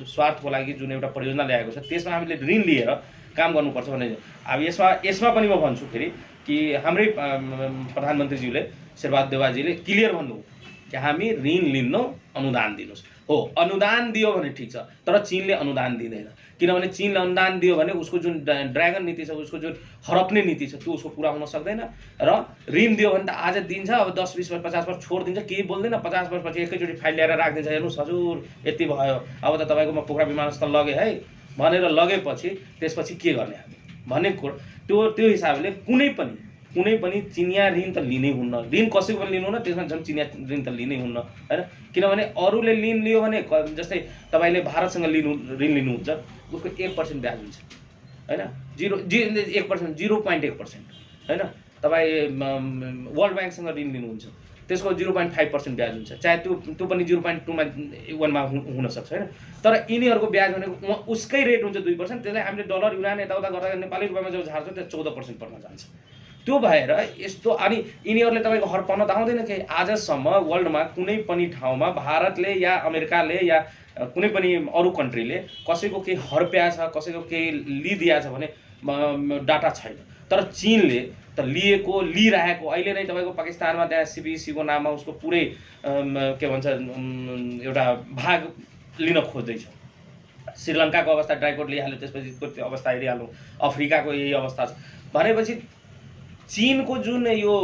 स्वार्थको लागि जुन एउटा परियोजना ल्याएको छ त्यसमा हामीले ऋण लिएर काम गर्नुपर्छ भने अब यसमा पनि म भन्छु फेरि कि हाम्रै प्रधानमन्त्रीज्यूले शेरबहादुर देउवाजीले क्लियर भन्नु कि हामी ऋण लिन्न अनुदान दिनुहोस् हो अनुदान दियो भने ठिक छ तर चीनले अनुदान दिँदैन किनभने चीनले अनुदान दियो भने उसको जुन ड्रागन नीति छ उसको जुन हडप्ने नीति छ त्यो उसको पुरा हुन सक्दैन र ऋण दियो भने त आज दिन्छ अब 10 20 वर्ष 50 वर्ष छोड दिन्छ केही बोल्दैन 50 वर्षपछि एकैचोटि फाइल ल्याएर राखिदिन्छ हेर्नुहोस् हजुर यति भयो अब त तपाईँको म पोखरा विमानस्थल लगे है भनेर लगेपछि त्यसपछि के गर्ने हामी भन्ने कुरो त्यो हिसाबले कुनै पनि चिनिया ऋण त लिनै हुन्न ऋण कसैको पनि लिनु हुन्न त्यसमा झन् चिनिया ऋण त लिनै हुन्न हैन किनभने अरूले ऋण लियो भने जस्तै तपाईँले भारतसँग ऋण लिनुहुन्छ उसको 1% ब्याज हुन्छ हैन 1% 0.1% हैन तपाईँ वर्ल्ड ब्याङ्कसँग ऋण लिनुहुन्छ त्यसको 0.5% ब्याज हुन्छ चाहे त्यो पनि 0.2 मा 1 मा हुन सक्छ हैन तर यिनीहरूको ब्याज भनेको उसकै रेट हुन्छ 2% त्यसलाई हामीले डलर युनान यताउता गर्दा नेपाली रुपैयाँमा जो झार्छ त्यो 14% पर्न जान्छ त्यो भएर यस्तो अनि यिनीहरूले तपाईँको हडपन त आउँदैन कि आजसम्म वर्ल्डमा कुनै पनि ठाउँमा भारतले या अमेरिकाले या कुनै पनि अरू कन्ट्रीले कसैको केही हडप्या छ कसैको केही लिदिया छ भने डाटा छैन तर चीनले त लिइरहेको अहिले नै तपाईँको पाकिस्तानमा त्यहाँ सीपीसीको नाममा उसको पुरै के भन्छ एउटा भाग लिन खोज्दैछ श्रीलङ्काको अवस्था ड्राइपोर्ट लिइहाल्यो त्यसपछि अवस्था हेरिहाल्नु अफ्रिकाको यही अवस्था छ भनेपछि चीनको जुन यो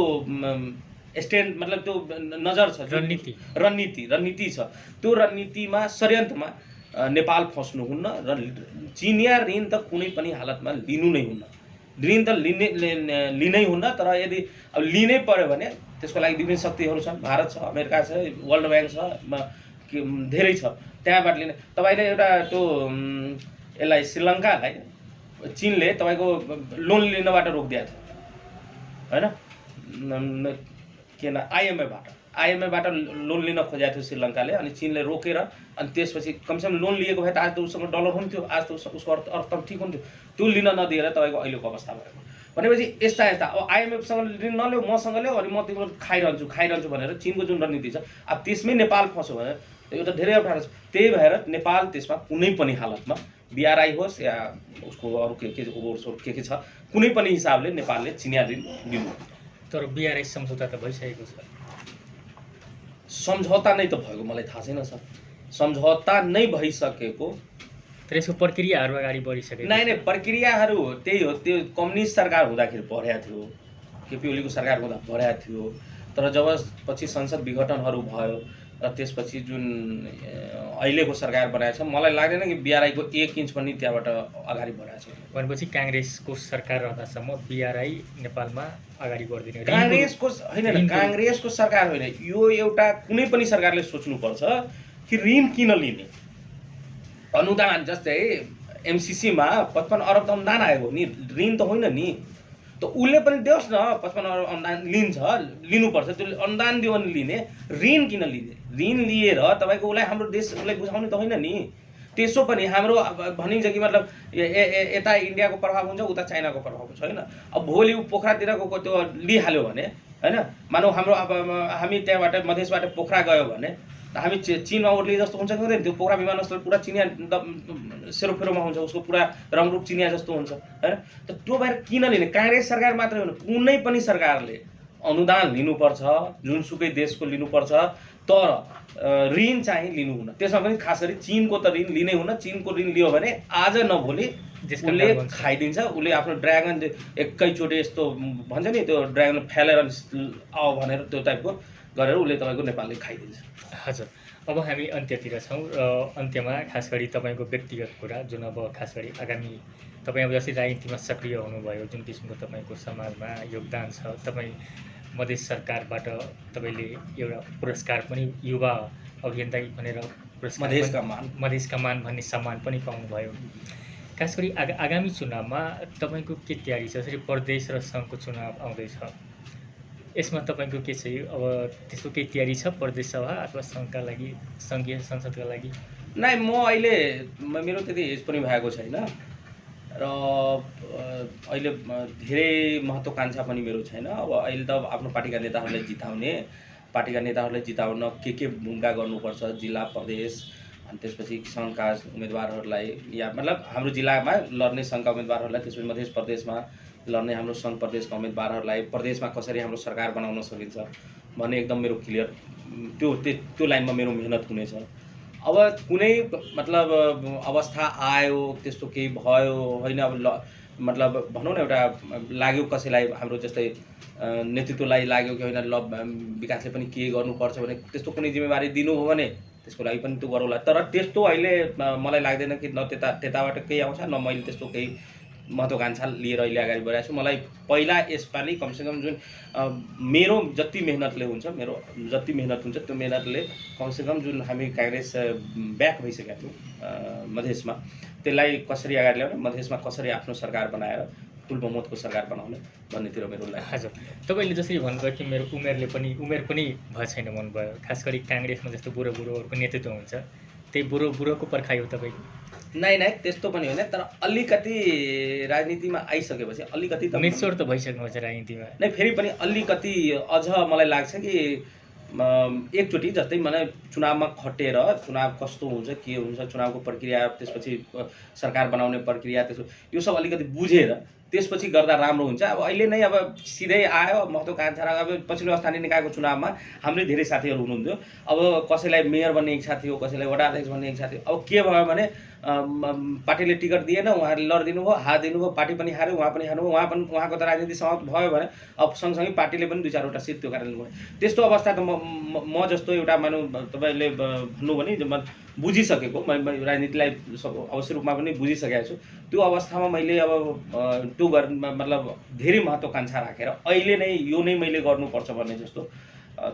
स्ट्यान्ड मतलब त्यो नजर छ रणनीति छ त्यो रणनीतिमा षड्यन्त्रमा नेपाल फस्नुहुन्न र चिनिया ऋण त कुनै पनि हालतमा लिनु नै हुन्न। ऋण त लिनै हुन्न, तर यदि अब लिनै पर्यो भने त्यसको लागि विभिन्न शक्तिहरू छन्, भारत छ, अमेरिका छ, वर्ल्ड ब्याङ्क छ, धेरै छ, त्यहाँबाट लिने। तपाईँले एउटा त्यो यसलाई श्रीलङ्कालाई चीनले तपाईँको लोन लिनबाट रोकिदिएको थियो होइन, के न आइएमएफबाट लोन लिन खोजेको थियो श्रीलङ्काले, अनि चीनले रोकेर अनि त्यसपछि कमसेकम लोन लिएको भए त आज त उसँग डलर हुन्थ्यो, आज त उसको अर्थम ठिक हुन्थ्यो। त्यो लिन नदिएर तपाईँको अहिलेको अवस्था भएको भनेपछि यस्ता अब आइएमएफसँग ऋण नल्याऊ, मसँग ल्याऊ, अनि म तिम्रो खाइरहन्छु भनेर चीनको जुन रणनीति छ, अब त्यसमै नेपाल फस्यो भने एउटा धेरै अप्ठ्यारो छ। त्यही भएर नेपाल त्यसमा कुनै पनि हालतमा BRI होस् या उसको अरू के छ, कुनै पनि हिसाबले नेपालले चिनिया ऋण लिनु। तर BRI सम्झौता त भइसकेको छ। सम्झौता नै त भएको मलाई थाहा छैन सर, सम्झौता नै भइसकेको, तर यसको प्रक्रियाहरू अगाडि बढिसकेको नै प्रक्रियाहरू त्यही हो। त्यो कम्युनिस्ट सरकार हुँदाखेरि बढेको थियो, केपी ओलीको सरकार हुँदा बढेको थियो, तर जब पछि संसद विघटनहरू भयो र त्यसपछि जुन अहिलेको सरकार बनाएको छ, मलाई लाग्दैन कि BRI को 1 इन्च पनि त्यहाँबाट अगाडि बढाएको छ। भनेपछि काङ्ग्रेसको सरकार रहँदासम्म BRI नेपालमा अगाडि बढ्दैन। काङ्ग्रेसको होइन, काङ्ग्रेसको सरकार होइन, यो एउटा कुनै पनि सरकारले सोच्नुपर्छ कि ऋण किन लिने। अनुदान जस्तै MCC मा 55 अरब त अनुदान आएको नि, ऋण त होइन नि। त उसले पनि देओस् न, 55 अरब अनुदान लिनुपर्छ, त्यो अनुदान दियो भने लिने, ऋण किन लिने। ऋण लिएर तपाईँको उसलाई हाम्रो देश उसलाई बुझाउने त होइन नि। त्यसो पनि हाम्रो भनिन्छ कि मतलब यता इन्डियाको प्रभाव हुन्छ, उता चाइनाको प्रभाव हुन्छ होइन। अब भोलि पोखरातिरको त्यो लिइहाल्यो भने होइन, मानौ हाम्रो अब हामी त्यहाँबाट मधेसबाट पोखरा गयो भने हामी चीनमा ओर्ली जस्तो हुन्छ कि हुँदैन। त्यो पोखरा विमानस्थल पुरा चिनिया सेरोफेरोमा हुन्छ, उसको पुरा रङरूप चिनिया जस्तो हुन्छ होइन। त त्यो भएर किन लिने। काङ्ग्रेस सरकार मात्रै होइन, कुनै पनि सरकारले अनुदान लिनुपर्छ, जुनसुकै देशको लिनुपर्छ, तर ऋण चाहिँ लिनु हुन्न। त्यसमा पनि खास गरी चीनको त ऋण लिनै हुन्न। चीनको ऋण लियो भने आज नभोलि उसले खाइदिन्छ। उसले आफ्नो ड्रागन एकैचोटि यस्तो भन्छ नि, त्यो ड्रागन फ्यालेर आओ भनेर त्यो टाइपको गरेर उसले तपाईँको नेपालले खाइदिन्छ। हजुर, अब हामी अन्त्यतिर छौँ र अन्त्यमा खास गरी तपाईँको व्यक्तिगत कुरा, जुन अब खास गरी आगामी तपाईँ अब जस्तै राजनीतिमा सक्रिय हुनुभयो, जुन किसिमको तपाईँको समाजमा योगदान छ, तपाईँ मधेस सरकारबाट तपाईँले एउटा पुरस्कार पनि युवा अभियन्ता भनेर पुरस्कार, मधेसका मान भन्ने सम्मान पनि पाउनुभयो। खास गरी आगामी चुनावमा तपाईँको के तयारी छ? जसरी प्रदेश र सङ्घको चुनाव आउँदैछ, यसमा तपाईँको के छ? अब त्यस्तो केही तयारी छ प्रदेश सभा अथवा सङ्घका लागि, सङ्घीय संसदका लागि? नै, म अहिले मेरो त्यति एज पनि भएको छैन र अहिले धेरै महत्त्वाकांक्षा पनि मेरो छैन। अब अहिले त आफ्नो पार्टीका नेताहरूलाई जिताउन के भूमिका गर्नुपर्छ, जिल्ला प्रदेश अनि त्यसपछि सङ्घका उम्मेदवारहरूलाई, या मतलब हाम्रो जिल्लामा लड्ने सङ्घका उम्मेदवारहरूलाई, त्यसपछि मध्य प्रदेशमा लड्ने हाम्रो सङ्घ प्रदेशका उम्मेदवारहरूलाई, प्रदेशमा कसरी हाम्रो सरकार बनाउन सकिन्छ भन्ने एकदम मेरो क्लियर त्यो लाइनमा मेरो मेहनत हुनेछ। अब कुनै मतलब अवस्था आयो, त्यस्तो केही भयो होइन, अब मतलब भनौँ न एउटा लाग्यो कसैलाई, हाम्रो जस्तै नेतृत्वलाई लाग्यो कि होइन ल विकासले पनि के गर्नुपर्छ भने त्यस्तो कुनै जिम्मेवारी दिनु हो भने त्यसको लागि पनि त्यो गरौँला। तर त्यस्तो अहिले मलाई लाग्दैन कि न त्यताबाट केही आउँछ, न मैले त्यस्तो केही महत्त्वाकांक्षा लिएर अहिले अगाडि बढाएको छु। मलाई पहिला यसपालि कमसेकम जुन मेरो जति मेहनतले हुन्छ, त्यो मेहनतले कमसेकम जुन हामी काङ्ग्रेस ब्याक भइसकेका थियौँ मधेसमा, त्यसलाई कसरी अगाडि ल्याउने, मधेसमा कसरी आफ्नो सरकार बनाएर ठुल बहुमतको सरकार बनाउने भन्नेतिर मेरो लागि। हजुर, तपाईँले जसरी भन्नुभयो कि मेरो उमेर पनि भए छैन भन्नुभयो, खास गरी काङ्ग्रेसमा जस्तो बुढोहरूको नेतृत्व हुन्छ, त्यही बुढोको पर्खाइ हो तपाईँको? नै, त्यस्तो पनि होइन, तर अलिकति राजनीतिमा आइसकेपछि अलिकति त मेच्योर त भइसक्नुहुन्छ राजनीतिमा नै, फेरि पनि अलिकति अझ मलाई लाग्छ कि एकचोटि जस्तै मलाई चुनावमा खटेर चुनाव कस्तो हुन्छ, के हुन्छ, चुनावको प्रक्रिया, त्यसपछि सरकार बनाउने प्रक्रिया, त्यसो यो सब अलिकति बुझेर त्यसपछि गर्दा राम्रो हुन्छ। अब अहिले नै अब सिधै आयो महत्त्वाकांक्षा अब पछिल्लो स्थानीय निकायको चुनावमा हाम्रै धेरै साथीहरू हुनुहुन्थ्यो। अब कसैलाई मेयर बन्ने इच्छा थियो, कसैलाई वडा अध्यक्ष बन्ने इच्छा थियो। अब के भयो भने पार्टीले टिकट दिएन, उहाँहरूले लडिदिनु भयो, हार दिनुभयो, पार्टी पनि हार्यो, उहाँ पनि हार्नुभयो, उहाँको त राजनीति समाप्त भयो भने अब सँगसँगै पार्टीले पनि 2-4वटा सिट त्यो कारणले भयो। त्यस्तो अवस्था त म जस्तो एउटा तपाईँले भन्नु भने म बुझिसकेको, म राजनीतिलाई अवश्य रूपमा पनि बुझिसकेको छु। त्यो अवस्थामा मैले अब त्यो मतलब धेरै महत्त्वाकांक्षा राखेर अहिले नै यो नै मैले गर्नुपर्छ भन्ने जस्तो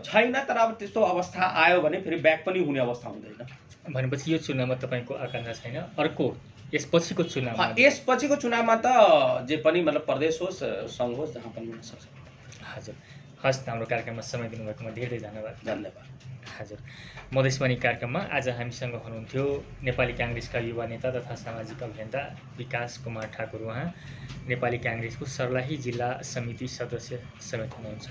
छैन। तर अब त्यस्तो अवस्था आयो भने फेरि ब्याक पनि हुने अवस्था हुँदैन। भनेपछि यो चुनावमा तपाईँको आकाङ्क्षा छैन। अर्को यसपछिको चुनावमा यसपछिको चुनावमा त जे पनि मतलब प्रदेश होस्, सङ्घ होस्, जहाँ पनि हुन सक्छ। हजुर, हस्, हाम्रो कार्यक्रममा समय दिनुभएकोमा धेरै धन्यवाद। धन्यवाद। हजुर, मधेसवाणी कार्यक्रममा आज हामीसँग हुनुहुन्थ्यो नेपाली काङ्ग्रेसका युवा नेता तथा सामाजिक अभियन्ता विकास कुमार ठाकुर। उहाँ नेपाली काङ्ग्रेसको सर्लाही जिल्ला समिति सदस्य समेत हुनुहुन्छ।